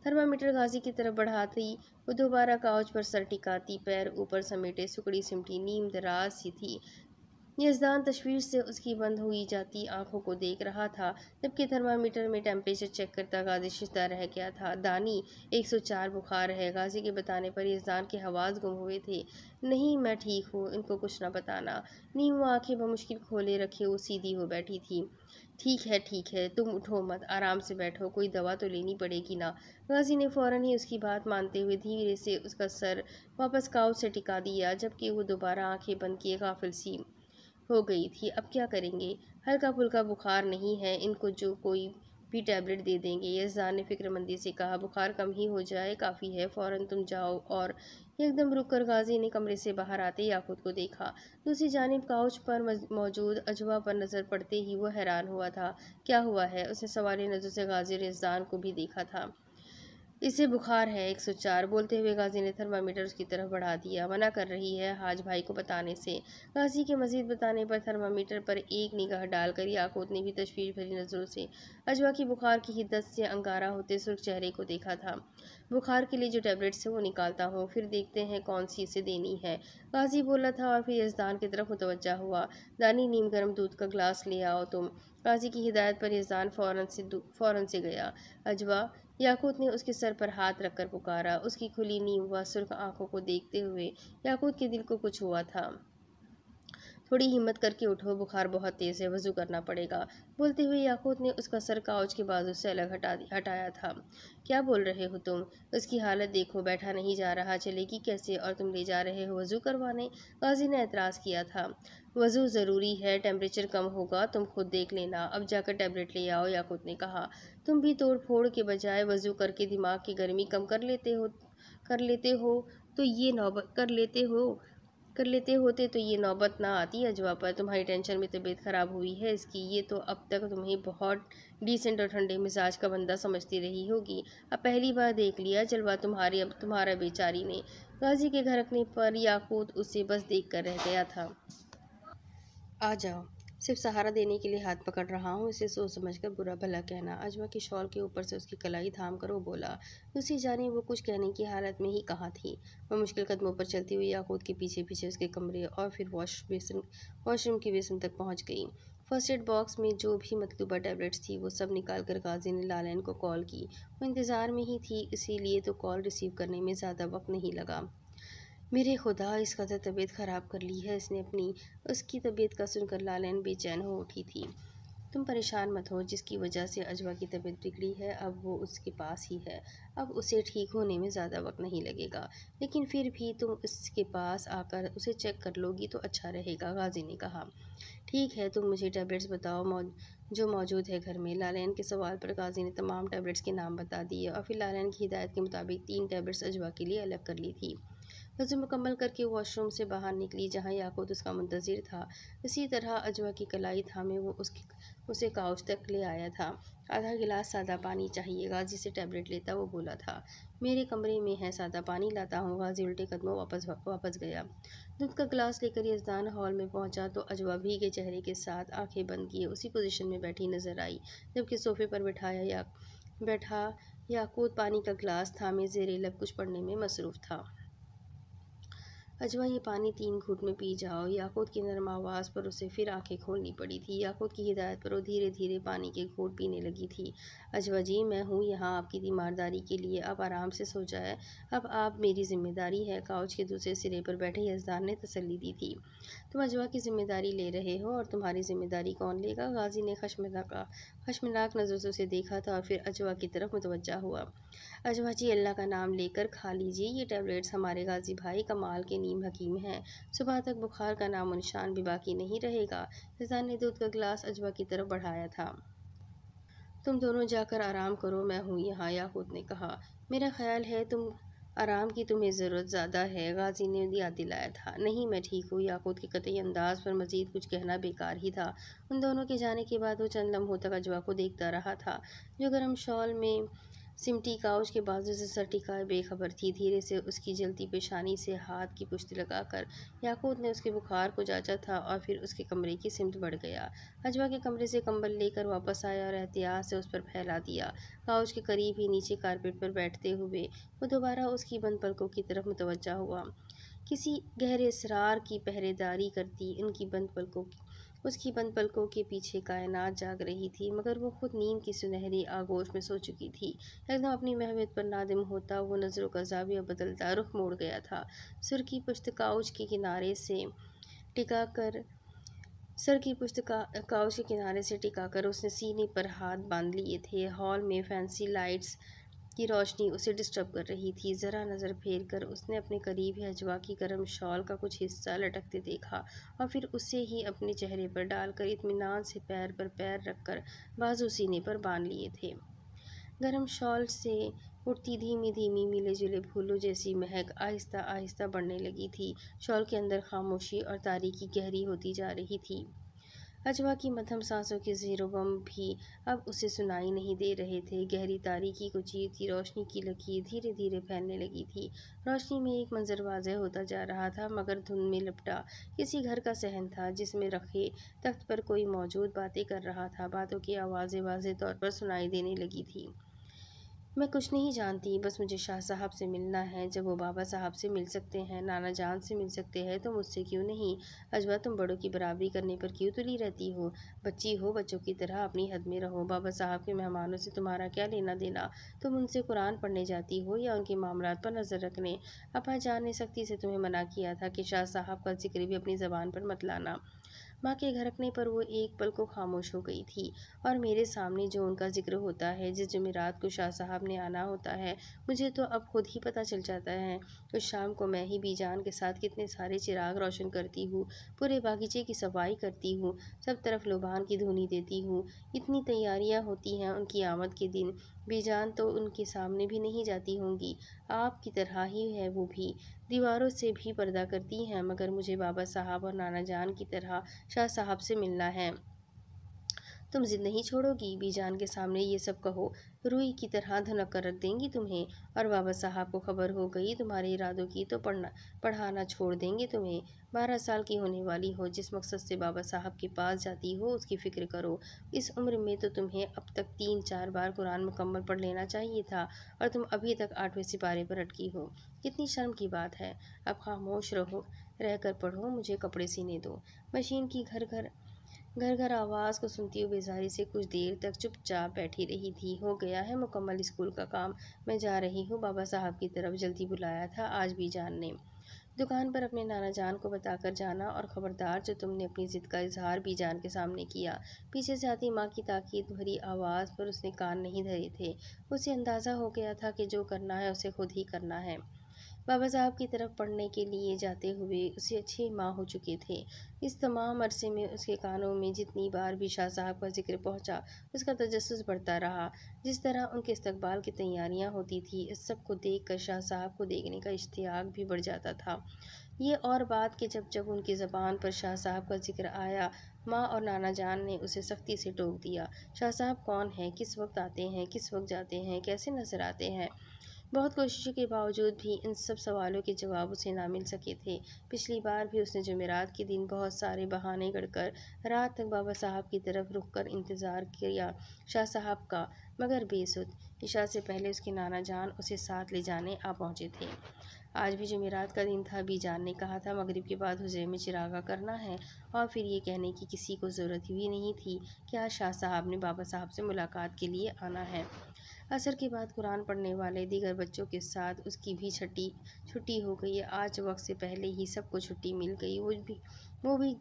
थर्मामीटर गाजी की तरफ बढ़ाती वो दोबारा काउच पर सर टिकाती, पैर ऊपर समेटे, सुकड़ी सिमटी नीम दराज सी थी। यज़दान तशवीश से उसकी बंद हुई जाती आंखों को देख रहा था, जबकि थर्मामीटर में टेम्परेचर चेक करता गाजी शिश्ता रह गया था। दानी 104 बुखार है। गाजी के बताने पर यज़दान के हवास गुम हुए थे। नहीं, मैं ठीक हूँ, इनको कुछ न बताना। नीम वो आंखें बमुश्किल खोले रखे वो सीधी हो बैठी थी। ठीक है, तुम उठो मत, आराम से बैठो, कोई दवा तो लेनी पड़ेगी ना। गाजी ने फ़ौरन ही उसकी बात मानते हुए धीरे से उसका सर वापस काउच से टिका दिया, जबकि वो दोबारा आंखें बंद किए गाफिल सी हो गई थी। अब क्या करेंगे? हल्का फुल्का बुखार नहीं है, इनको जो कोई भी टैबलेट दे देंगे। यज़दान ने फिक्रमंदी से कहा, बुखार कम ही हो जाए काफ़ी है, फ़ौरन तुम जाओ। और एकदम रुक कर गाजी ने कमरे से बाहर आते याकूत को देखा। दूसरी जानिब काउच पर मौजूद अजवा पर नज़र पड़ते ही वो हैरान हुआ था। क्या हुआ है? उसने सवाली नज़र से गाजी और यज़दान को भी देखा था। इसे बुखार है 104, बोलते हुए गाजी ने थर्मामीटर उसकी तरफ बढ़ा दिया। मना कर रही है हाज भाई को बताने से। गाजी के मजीद बताने पर थर्मामीटर पर एक निगाह डालकर याकूत ने भी तशवीश भरी नज़रों से अजवा की बुखार की हिद्दत से अंगारा होते सुर्ख चेहरे को देखा था। बुखार के लिए जो टैबलेट्स है वो निकालता हूँ, फिर देखते हैं कौन सी इसे देनी है। गाजी बोला था और फिर यज़दान की तरफ मुतवज्जा हुआ। दानी नीम गर्म दूध का गिलास ले आओ तुम। गाजी की हिदायत पर यज़दान फ़ौरन से गया। अजवा, याकूत ने उसके सर पर हाथ रखकर पुकारा। उसकी खुली नींव व सुर्ख आंखों को देखते हुए याकूत के दिल को कुछ हुआ था। थोड़ी हिम्मत करके उठो, बुखार बहुत तेज़ है, वज़ू करना पड़ेगा। बोलते हुए याकूत ने उसका सर काउच के बाजू से अलग हटाया था। क्या बोल रहे हो तुम? उसकी हालत देखो, बैठा नहीं जा रहा, चलेगी कैसे? और तुम ले जा रहे हो वज़ू करवाने? गाजी ने एतराज़ किया था। वज़ू ज़रूरी है, टेम्परेचर कम होगा, तुम खुद देख लेना। अब जाकर टैबलेट ले आओ, याकूत ने कहा। तुम भी तोड़ फोड़ के बजाय वज़ू करके दिमाग की गर्मी कम कर लेते हो तो ये नौबत कर लेते होते तो ये नौबत ना आती अजवा पर। तुम्हारी टेंशन में तबीयत ख़राब हुई है इसकी। ये तो अब तक तुम्हें बहुत डिसेंट और ठंडे मिजाज का बंदा समझती रही होगी, अब पहली बार देख लिया जलवा तुम्हारा बेचारी ने। गाजी के घरकने पर याकूत उसे बस देख कर रह गया था। आ जाओ, सिर्फ सहारा देने के लिए हाथ पकड़ रहा हूँ, इसे सोच समझ कर बुरा भला कहना। अजवा की शॉल के ऊपर से उसकी कलाई थाम कर वो बोला। दूसरी जाने वो कुछ कहने की हालत में ही कहाँ थी। वह मुश्किल कदमों पर चलती हुई याकूत के पीछे पीछे उसके कमरे और फिर वॉशरूम की बेसिन तक पहुँच गई। फर्स्ट एड बॉक्स में जो भी मतलूबा टैबलेट्स थी वो सब निकाल कर गाजी ने लालैन को कॉल की। वो इंतज़ार में ही थी, इसीलिए तो कॉल रिसीव करने में ज़्यादा वक्त नहीं लगा। मेरे खुदा, इस कदर तबीयत ख़राब कर ली है इसने अपनी। उसकी तबीयत का सुनकर लालैन बेचैन हो उठी थी। तुम परेशान मत हो, जिसकी वजह से अजवा की तबीयत बिगड़ी है अब वो उसके पास ही है। अब उसे ठीक होने में ज़्यादा वक्त नहीं लगेगा, लेकिन फिर भी तुम उसके पास आकर उसे चेक कर लोगी तो अच्छा रहेगा, गाजी ने कहा। ठीक है, तुम मुझे टैबलेट्स बताओ जो मौजूद है घर में। लालैन के सवाल पर गाजी ने तमाम टैबलेट्स के नाम बता दिए और फिर लालैन की हिदायत के मुताबिक 3 टैबलेट्स अजवा के लिए अलग कर ली थी। वज़ू मुकम्मल करके वॉशरूम से बाहर निकली, जहाँ याकूत उसका मुंतज़िर था। इसी तरह अजवा की कलाई थामे वो उसे काउच तक ले आया था। आधा गिलास सादा पानी चाहिए, गाजी से टैबलेट लेता वो बोला था। मेरे कमरे में है, सादा पानी लाता हूँ। गाजी उल्टे कदमों वापस गया। दूध का गिलास लेकर यज़दान हॉल में पहुंचा तो अजवा भीगे चेहरे के साथ आंखें बंद किए उसी पोजीशन में बैठी नजर आई, जबकि सोफे पर बैठा याकूत पानी का गिलास थामे ज़ेरे लब कुछ पढ़ने में मसरूफ़ था। अजवा, ये पानी 3 घूंट में पी जाओ। याकूत की नरम आवाज़ पर उसे फिर आंखें खोलनी पड़ी थी। याकूत की हिदायत पर वो धीरे धीरे पानी के घूंट पीने लगी थी। अजवा जी, मैं हूँ यहाँ आपकी तीमारदारी के लिए, अब आराम से सो जाए, अब आप मेरी जिम्मेदारी है। काउच के दूसरे सिरे पर बैठे यज़दान ने तसल्ली दी थी। तुम अजवा की जिम्मेदारी ले रहे हो और तुम्हारी जिम्मेदारी कौन लेगा? गाजी ने खशमनाक नज़र से उसे देखा था और फिर अजवा की तरफ मुतवज्जा हुआ। अजवा जी, अल्लाह का नाम लेकर खा लीजिए, ये टैबलेट्स हमारे गाजी भाई कमाल के नीम हकीम हैं, सुबह तक बुखार का नामो निशान भी बाकी नहीं रहेगा। फैज़ान ने दूध का गिलास अजवा की तरफ बढ़ाया था। तुम दोनों जाकर आराम करो, मैं हूँ यहाँ, याकूत ने कहा। मेरा ख्याल है तुम आराम की तुम्हें ज़रूरत ज़्यादा है, गाजी ने याद दिलाया था। नहीं, मैं ठीक हूँ। याकूत के कतई अंदाज पर मज़ीद कुछ कहना बेकार ही था। उन दोनों के जाने के बाद वो चंद लम्हों तक अजवा को देखता रहा था, जो गर्म शॉल में सिमटी काउच के बाजू से सर टिकाए बेखबर थी। धीरे से उसकी जलती पेशानी से हाथ की पुष्टि लगाकर याकूत ने उसके बुखार को जांचा था और फिर उसके कमरे की सिमत बढ़ गया। अजवा के कमरे से कंबल लेकर वापस आया और एहतियात से उस पर फैला दिया। काउच के करीब ही नीचे कारपेट पर बैठते हुए वो दोबारा उसकी बंद पलकों की तरफ मुतवज्जा हुआ। किसी गहरे इसरार की पहरेदारी करती उसकी बंद पलकों के पीछे कायनात जाग रही थी, मगर वो खुद नींद की सुनहरी आगोश में सो चुकी थी। एकदम अपनी महवियत पर नादिम होता वो नज़रों का जाविया बदलता रुख मोड़ गया था। सुर की पुश्त काउच के किनारे से टिकाकर सर की पुश्त काउच के किनारे से टिकाकर उसने सीने पर हाथ बांध लिए थे। हॉल में फैंसी लाइट्स की रोशनी उसे डिस्टर्ब कर रही थी। ज़रा नज़र फेर कर उसने अपने करीब ही अजवा की गर्म शॉल का कुछ हिस्सा लटकते देखा और फिर उसे ही अपने चेहरे पर डालकर इत्मीनान से पैर पर पैर रखकर बाजू सीने पर बांध लिए थे। गर्म शॉल से उठती धीमी धीमी मिले जुले फूलों जैसी महक आहिस्ता आहिस्ता बढ़ने लगी थी। शॉल के अंदर खामोशी और तारीकी गहरी होती जा रही थी। अजवा की मध्यम सांसों के ज़ेरो बम भी अब उसे सुनाई नहीं दे रहे थे। गहरी तारीकी को चीरती रोशनी की लकीर धीरे धीरे फैलने लगी थी। रोशनी में एक मंजर वाज़ेह होता जा रहा था, मगर धुंध में लिपटा किसी घर का सहन था जिसमें रखे तख्त पर कोई मौजूद बातें कर रहा था। बातों की आवाज़ें वाज़ेह तौर पर सुनाई देने लगी थी। मैं कुछ नहीं जानती, बस मुझे शाह साहब से मिलना है। जब वो बाबा साहब से मिल सकते हैं, नाना जान से मिल सकते हैं, तो मुझसे क्यों नहीं? अजवा, तुम बड़ों की बराबरी करने पर क्यों तुली रहती हो? बच्ची हो, बच्चों की तरह अपनी हद में रहो। बाबा साहब के मेहमानों से तुम्हारा क्या लेना देना? तुम उनसे कुरान पढ़ने जाती हो या उनके मामलात पर नज़र रखने? अब्बा जान ने सख्ती से तुम्हें मना किया था कि शाह साहब का जिक्र भी अपनी ज़बान पर मत लाना। माँ के घरकने पर वो एक पल को खामोश हो गई थी। और मेरे सामने जो उनका जिक्र होता है, जिस जुमेरात को शाह साहब ने आना होता है, मुझे तो अब खुद ही पता चल जाता है। उस शाम को मैं ही बीजान के साथ कितने सारे चिराग रोशन करती हूँ, पूरे बागीचे की सफाई करती हूँ, सब तरफ लुभान की धुनी देती हूँ। इतनी तैयारियाँ होती हैं उनकी आमद के दिन। बीजान तो उनके सामने भी नहीं जाती होंगी। आपकी तरह ही है वो भी, दीवारों से भी पर्दा करती हैं, मगर मुझे बाबा साहब और नाना जान की तरह शाह साहब से मिलना है। तुम जिद नहीं छोड़ोगी? बीजान के सामने ये सब कहो, रुई की तरह धुनक कर रख देंगी तुम्हें। और बाबा साहब को खबर हो गई तुम्हारे इरादों की तो पढ़ाना छोड़ देंगे तुम्हें। 12 साल की होने वाली हो, जिस मकसद से बाबा साहब के पास जाती हो उसकी फ़िक्र करो। इस उम्र में तो तुम्हें अब तक 3-4 बार कुरान मुकम्मल पढ़ लेना चाहिए था, और तुम अभी तक 8वें सिपारे पर अटकी हो। कितनी शर्म की बात है। अब खामोश रहकर पढ़ो, मुझे कपड़े सीने दो। मशीन की घर घर आवाज़ को सुनती हुई बेजारी से कुछ देर तक चुपचाप बैठी रही थी। हो गया है मुकम्मल स्कूल का काम, मैं जा रही हूँ। बाबा साहब की तरफ जल्दी बुलाया था आज भी जान ने। दुकान पर अपने नाना जान को बताकर जाना, और ख़बरदार जो तुमने अपनी ज़िद का इजहार भी जान के सामने किया। पीछे से आती माँ की ताकीद भरी आवाज़ पर उसने कान नहीं धरे थे। उसे अंदाज़ा हो गया था कि जो करना है उसे खुद ही करना है। बाबा साहब की तरफ पढ़ने के लिए जाते हुए उसे 6 माह हो चुके थे। इस तमाम अरसे में उसके कानों में जितनी बार भी शाह साहब का जिक्र पहुंचा, उसका तजस्सुस बढ़ता रहा। जिस तरह उनके इस्तकबाल की तैयारियां होती थी, इस सब को देख कर शाह साहब को देखने का इश्तियाक भी बढ़ जाता था। ये और बात कि जब जब उनकी ज़बान पर शाह साहब का जिक्र आया, माँ और नाना जान ने उसे सख्ती से टोक दिया। शाह साहब कौन हैं? किस वक्त आते हैं? किस वक्त जाते हैं? कैसे नजर आते हैं? बहुत कोशिशों के बावजूद भी इन सब सवालों के जवाब उसे ना मिल सके थे। पिछली बार भी उसने जुमेरात के दिन बहुत सारे बहाने गढ़कर रात तक बाबा साहब की तरफ रुक कर इंतज़ार किया शाह साहब का, मगर बेसुध। इशा से पहले उसके नाना जान उसे साथ ले जाने आ पहुँचे थे। आज भी जुमेरात का दिन था। बीजान ने कहा था मगरिब के बाद हुजरे में चिरागा करना है, और फिर ये कहने की किसी को ज़रूरत भी नहीं थी कि आज शाह साहब ने बाबा साहब से मुलाकात के लिए आना है। असर के बाद कुरान पढ़ने वाले दीगर बच्चों के साथ उसकी भी छुट्टी हो गई। आज वक्त से पहले ही सबको छुट्टी मिल गई। वो भी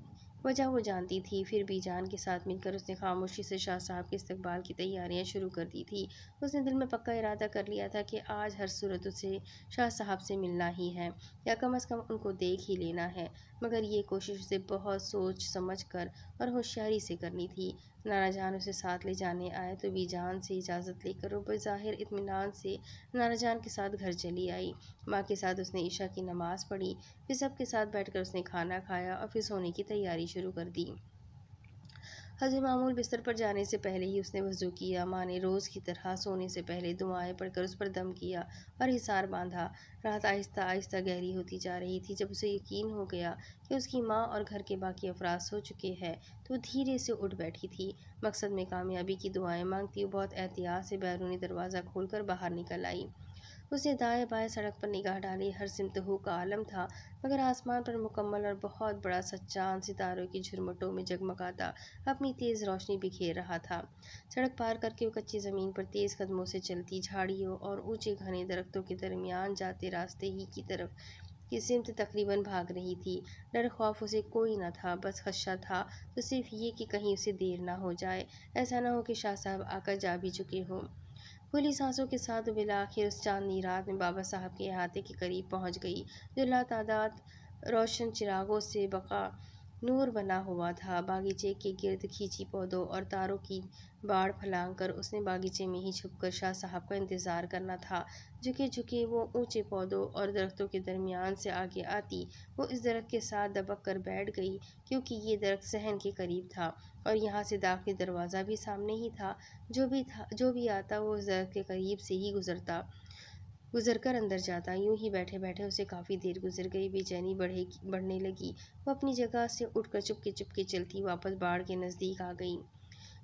वजह वो जानती थी। फिर भी जान के साथ मिलकर उसने खामोशी से शाह साहब के इस्तकबाल की तैयारियां शुरू कर दी थी। उसने दिल में पक्का इरादा कर लिया था कि आज हर सूरत उसे शाह साहब से मिलना ही है, या कम अज़ कम उनको देख ही लेना है। मगर ये कोशिश उसे बहुत सोच समझ कर और होशियारी से करनी थी। नाना जान उसे साथ ले जाने आए तो बीजान से इजाज़त लेकर वो बज़ाहिर इत्मीनान से नाना जान के साथ घर चली आई। माँ के साथ उसने ईशा की नमाज़ पढ़ी, फिर सबके साथ बैठकर उसने खाना खाया और फिर सोने की तैयारी शुरू कर दी। हज़रत मामूल बिस्तर पर जाने से पहले ही उसने वज़ू किया। माँ ने रोज़ की तरह सोने से पहले दुआएं पढ़कर उस पर दम किया और हिसार बांधा। रात आहिस्ता आहिस्ता गहरी होती जा रही थी। जब उसे यकीन हो गया कि उसकी माँ और घर के बाकी अफराद सो चुके हैं, तो धीरे से उठ बैठी थी। मकसद में कामयाबी की दुआएं मांगती वो बहुत एहतियात से बैरूनी दरवाज़ा खोलकर बाहर निकल आई। उसने दाएं बाएं सड़क पर निगाह डाली। हर सिमत हू का आलम था, मगर आसमान पर मुकम्मल और बहुत बड़ा सा चांद सितारों की झुरमुटों में जगमगाता अपनी तेज़ रोशनी बिखेर रहा था। सड़क पार करके वो कच्ची ज़मीन पर तेज़ कदमों से चलती, झाड़ियों और ऊंचे घने दरख्तों के दरमियान जाते रास्ते ही की तरफ की सिमत तकरीबन भाग रही थी। डर खौफ उसे कोई न था, बस खदशा था तो सिर्फ ये कि कहीं उसे देर ना हो जाए, ऐसा ना हो कि शाह साहब आकर जा भी चुके हों। खुली सांसों के साथ बिलाखिर उस चांदनी रात में बाबा साहब के अहाते के करीब पहुंच गई, जो लातादाद रोशन चिरागों से बका नूर बना हुआ था। बागीचे के गिर्द खींची पौधों और तारों की बाड़ फैलांग कर उसने बागीचे में ही छुपकर शाह साहब का इंतज़ार करना था। झुके झुके वो ऊंचे पौधों और दरख्तों के दरमियान से आगे आती। वो इस दरख्त के साथ दबक कर बैठ गई, क्योंकि ये दरख्त सहन के करीब था और यहाँ से दाखिली दरवाज़ा भी सामने ही था। जो भी आता वो उस दरख्त के करीब से ही गुजरकर अंदर जाता। यूं ही बैठे बैठे उसे काफ़ी देर गुजर गई। बेचैनी बढ़ने लगी। वो अपनी जगह से उठकर चुपके चुपके चलती वापस बाड़ के नज़दीक आ गई।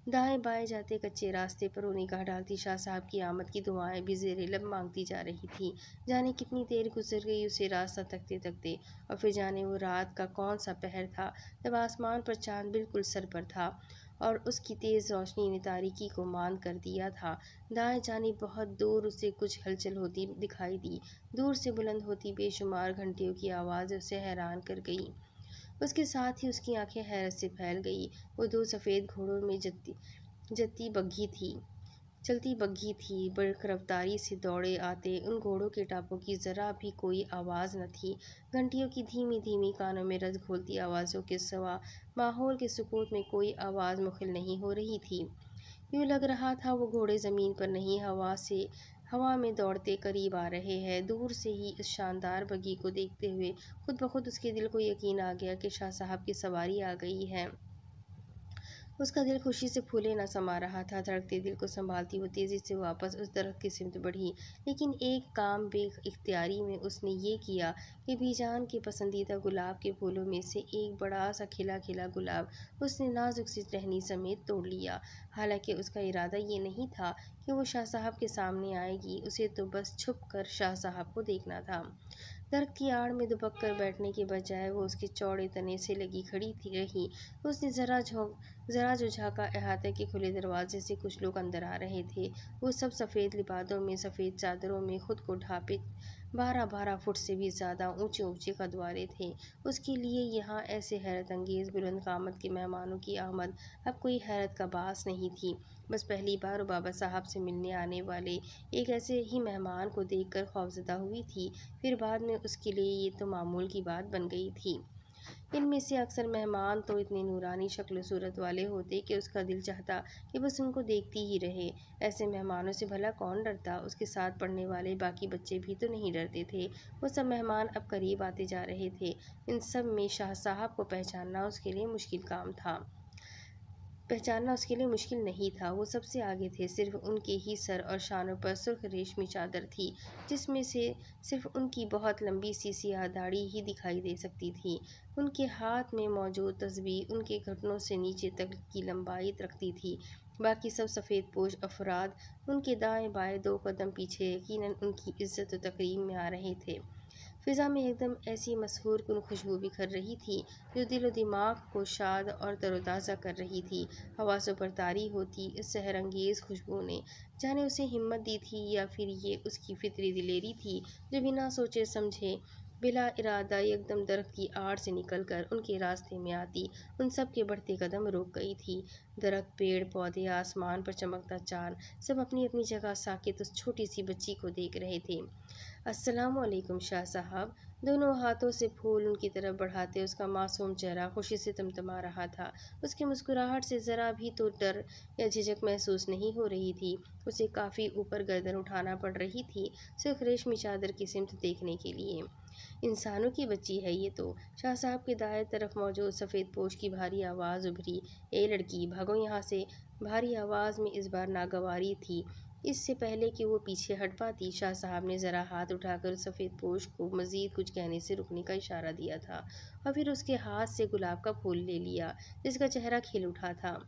दाएं बाएं जाते कच्चे रास्ते पर वो निगाह डालती। शाह साहब की आमद की दुआएं भी ज़ेरे लब मांगती जा रही थी। जाने कितनी देर गुजर गई उसे रास्ता तकते तकते, और फिर जाने वो रात का कौन सा पहर था जब आसमान पर चांद बिल्कुल सर पर था और उसकी तेज़ रोशनी ने तारीकी को मांद कर दिया था। दाएं जानिब बहुत दूर उसे कुछ हलचल होती दिखाई दी। दूर से बुलंद होती बेशुमार घंटियों की आवाज़ उसे हैरान कर गई। उसके साथ ही उसकी आंखें हैरत से फैल गई। वो दो सफ़ेद घोड़ों में चलती बग्घी थी। बड़क रफ्तारी से दौड़े आते उन घोड़ों के टापों की ज़रा भी कोई आवाज़ न थी। घंटियों की धीमी धीमी कानों में रस घोलती आवाज़ों के सिवा माहौल के सुकूत में कोई आवाज़ मुखिल नहीं हो रही थी। यूँ लग रहा था वो घोड़े ज़मीन पर नहीं, हवा में दौड़ते करीब आ रहे हैं। दूर से ही इस शानदार बग्घी को देखते हुए खुद ब खुद उसके दिल को यकीन आ गया कि शाह साहब की सवारी आ गई है। उसका दिल खुशी से फूले न समा रहा था। धड़कते दिल को संभालती वो तेज़ी से वापस उस दरख्त की सिमत बढ़ी। लेकिन एक काम बेइख्तियारी में उसने ये किया कि बीजान के पसंदीदा गुलाब के फूलों में से एक बड़ा सा खिला खिला गुलाब उसने नाजुक सी टहनी समेत तोड़ लिया। हालांकि उसका इरादा ये नहीं था कि वो शाह साहब के सामने आएगी, उसे तो बस छुप कर शाह साहब को देखना था। दरख्त की आड़ में दुबक कर बैठने के बजाय वो उसके चौड़े तने से लगी खड़ी रही। उसने ज़रा जो झाँका, अहाते के खुले दरवाजे से कुछ लोग अंदर आ रहे थे। वो सब सफ़ेद लिबादों में, सफ़ेद चादरों में खुद को ढांपे 12-12 फुट से भी ज़्यादा ऊंचे ऊंचे कद वाले थे। उसके लिए यहाँ ऐसे हैरत अंगेज़ बुलंद कामत के मेहमानों की आमद अब कोई हैरत का बास नहीं थी। बस पहली बार बाबा साहब से मिलने आने वाले एक ऐसे ही मेहमान को देखकर खौफज़दा हुई थी। फिर बाद में उसके लिए ये तो मामूल की बात बन गई थी। इनमें से अक्सर मेहमान तो इतने नूरानी शक्ल सूरत वाले होते कि उसका दिल चाहता कि बस उनको देखती ही रहे। ऐसे मेहमानों से भला कौन डरता? उसके साथ पढ़ने वाले बाकी बच्चे भी तो नहीं डरते थे। वो सब मेहमान अब करीब आते जा रहे थे। इन सब में शाह साहब को पहचानना उसके लिए मुश्किल नहीं था। वो सबसे आगे थे। सिर्फ उनके ही सर और शानों पर सुर्ख रेशमी चादर थी, जिसमें से सिर्फ उनकी बहुत लंबी सी सियाह दाढ़ी ही दिखाई दे सकती थी। उनके हाथ में मौजूद तस्बीह उनके घुटनों से नीचे तक की लंबाई रखती थी। बाकी सब सफ़ेद पोश अफराद उनके दाएं बाएं 2 कदम पीछे यकीनन उनकी इज्जत और तकरीम में आ रहे थे। फ़िज़ा में एकदम ऐसी मसहूर कुन खुशबू बिखर रही थी जो दिल और दिमाग को शाद और तरोताज़ा कर रही थी। हवासों पर तारी होती इस सहरंगेज़ खुशबू ने जाने उसे हिम्मत दी थी, या फिर ये उसकी फितरी दिलेरी थी जो बिना सोचे समझे बिला इरादा एकदम दरख्त की आड़ से निकलकर उनके रास्ते में आती उन सब के बढ़ते कदम रोक गई थी। दरख्त, पेड़ पौधे, आसमान पर चमकता चांद सब अपनी अपनी जगह साकित उस छोटी सी बच्ची को देख रहे थे। अस्सलामुअलैकुम शाह साहब। दोनों हाथों से फूल उनकी तरफ बढ़ाते उसका मासूम चेहरा खुशी से तमतमा रहा था। उसकी मुस्कुराहट से ज़रा भी तो डर या झिझक महसूस नहीं हो रही थी। उसे काफ़ी ऊपर गर्दन उठाना पड़ रही थी सिर्फ रेशमी चादर की सिमत देखने के लिए। इंसानों की बच्ची है ये तो। शाह साहब के दाएं तरफ मौजूद सफ़ेद पोश की भारी आवाज़ उभरी, ए लड़की भागो यहाँ से। भारी आवाज़ में इस बार नागवारी थी। इससे पहले कि वो पीछे हट पाती, शाह साहब ने ज़रा हाथ उठाकर सफ़ेद पोश को मज़ीद कुछ कहने से रुकने का इशारा दिया था और फिर उसके हाथ से गुलाब का फूल ले लिया जिसका चेहरा खिल उठा था।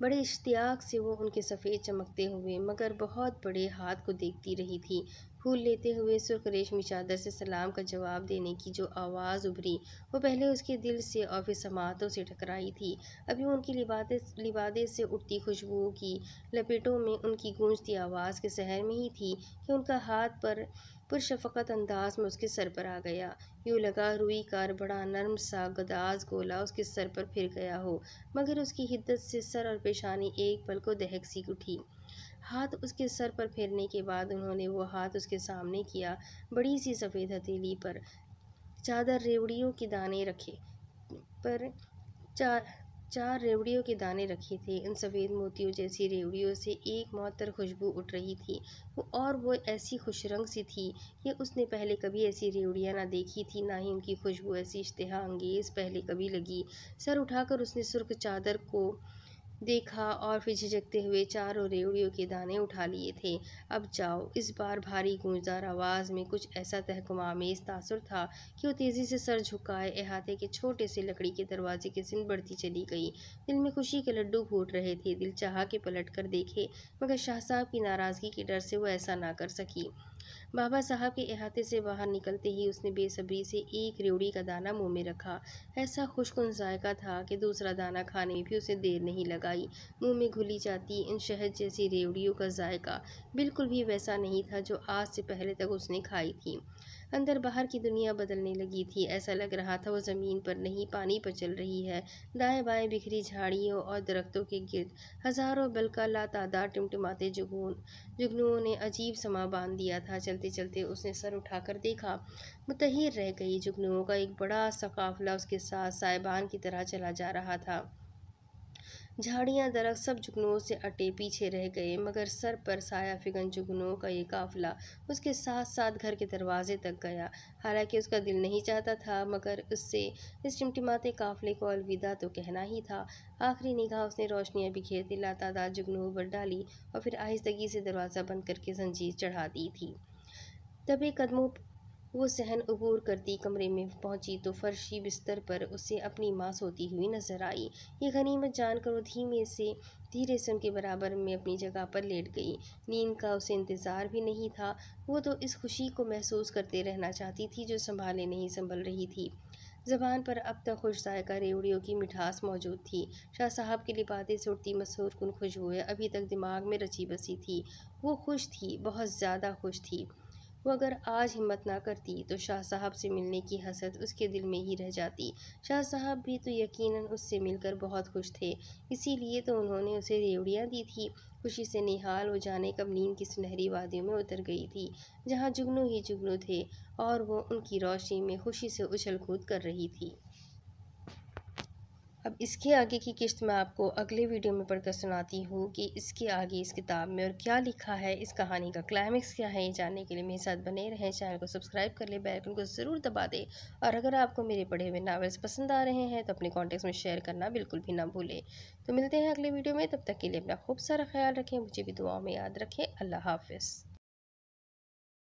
बड़े इश्तियाक से वो उनके सफ़ेद चमकते हुए मगर बहुत बड़े हाथ को देखती रही थी। फूल लेते हुए सुर्ख रेशमी चादर से सलाम का जवाब देने की जो आवाज़ उभरी, वो पहले उसके दिल से और फिर समातों से टकराई थी। अभी उनकी लिबादे से उठती खुशबुओं की लपेटों में उनकी गूंजती आवाज़ के शहर में ही थी कि उनका हाथ पर पुरशफ़क़त अंदाज में उसके सर पर आ गया। यूँ लगा रुई का बड़ा नर्म सा गदाज गोला उसके सर पर फिर गया हो, मगर उसकी हिद्दत से सर और पेशानी एक पल को दहक सी उठी। हाथ उसके सर पर फेरने के बाद उन्होंने वो हाथ उसके सामने किया। बड़ी सी सफ़ेद हथेली पर चादर रेवड़ियों के दाने रखे पर चार चार रेवड़ियों के दाने रखे थे। इन सफ़ेद मोतियों जैसी रेवड़ियों से एक मअतर खुशबू उठ रही थी, और वो ऐसी खुश रंग सी थी कि उसने पहले कभी ऐसी रेवड़ियाँ ना देखी थी, ना ही उनकी खुशबू ऐसी इश्तिहा अंगेज़ पहले कभी लगी। सर उठाकर उसने सुर्ख चादर को देखा और फिर झिझकते हुए चारों रेवड़ियों के दाने उठा लिए थे। अब जाओ। इस बार भारी गूंजदार आवाज़ में कुछ ऐसा तहकुमामेज़ तासुर था कि वो तेज़ी से सर झुकाए अहाते के छोटे से लकड़ी के दरवाजे की सिन बढ़ती चली गई। दिल में खुशी के लड्डू फूट रहे थे। दिल चाहा कि पलट कर देखे, मगर शाह साहब की नाराज़गी के डर से वो ऐसा ना कर सकी। बाबा साहब के अहाते से बाहर निकलते ही उसने बेसब्री से एक रेवड़ी का दाना मुंह में रखा। ऐसा खुशकुन जायका था कि दूसरा दाना खाने में भी उसे देर नहीं लगाई। मुंह में घुली जाती इन शहद जैसी रेवड़ियों का जायका बिल्कुल भी वैसा नहीं था जो आज से पहले तक उसने खाई थी। अंदर बाहर की दुनिया बदलने लगी थी। ऐसा लग रहा था वो ज़मीन पर नहीं, पानी पर चल रही है। दाएं बाएं बिखरी झाड़ियों और दरख्तों के गिर्द हज़ारों बल्कि लातादाद टिमटिमाते जुगनुओं ने अजीब समा बांध दिया था। चलते चलते उसने सर उठाकर देखा। मुतहिर रह गई। जुगनुओं का एक बड़ा सा काफिला उसके साथ साइबान की तरह चला जा रहा था। झाड़ियाँ दरख्त सब जुगनुओं से अटे पीछे रह गए, मगर सर पर साया फिगन जुगनुओं का ये काफिला उसके साथ साथ घर के दरवाजे तक गया। हालांकि उसका दिल नहीं चाहता था, मगर उससे इस टिमटिमाते काफिले को अलविदा तो कहना ही था। आखिरी निगाह उसने रोशनियां बिखेरती लातादाद जुगनुओं पर डाली और फिर आहिस्तगी से दरवाज़ा बंद करके जंजीर चढ़ा दी थी। दबे कदमों वो सहन अबूर करती कमरे में पहुंची तो फर्शी बिस्तर पर उसे अपनी माँ सोती हुई नजर आई। ये गनीमत जानकर वो धीरे से उनके बराबर में अपनी जगह पर लेट गई। नींद का उसे इंतज़ार भी नहीं था। वो तो इस खुशी को महसूस करते रहना चाहती थी जो संभाले नहीं संभल रही थी। ज़बान पर अब तक खुश जायका रेवड़ियों की मिठास मौजूद थी। शाह साहब के लिबादे से उठती मसरूर कुन खुशबुएं अभी तक दिमाग में रची बसी थी। वो खुश थी, बहुत ज़्यादा खुश थी। वो अगर आज हिम्मत ना करती तो शाह साहब से मिलने की हसरत उसके दिल में ही रह जाती। शाह साहब भी तो यकीनन उससे मिलकर बहुत खुश थे, इसीलिए तो उन्होंने उसे रेवड़ियाँ दी थी। खुशी से निहाल वो जाने कब नींद की सुनहरी वादियों में उतर गई थी, जहाँ जुगनू ही जुगनू थे और वो उनकी रोशनी में खुशी से उछल कूद कर रही थी। अब इसके आगे की किस्त मैं आपको अगले वीडियो में पढ़कर सुनाती हूँ कि इसके आगे इस किताब में और क्या लिखा है, इस कहानी का क्लाइमेक्स क्या है। ये जानने के लिए मेरे साथ बने रहें। चैनल को सब्सक्राइब कर ले, बेल आइकन को ज़रूर दबा दें, और अगर आपको मेरे पढ़े हुए नावल्स पसंद आ रहे हैं तो अपने कॉन्टेक्ट्स में शेयर करना बिल्कुल भी ना भूलें। तो मिलते हैं अगले वीडियो में, तब तक के लिए अपना खूब सारा ख्याल रखें, मुझे भी दुआओं में याद रखें। अल्लाह हाफ़िज़।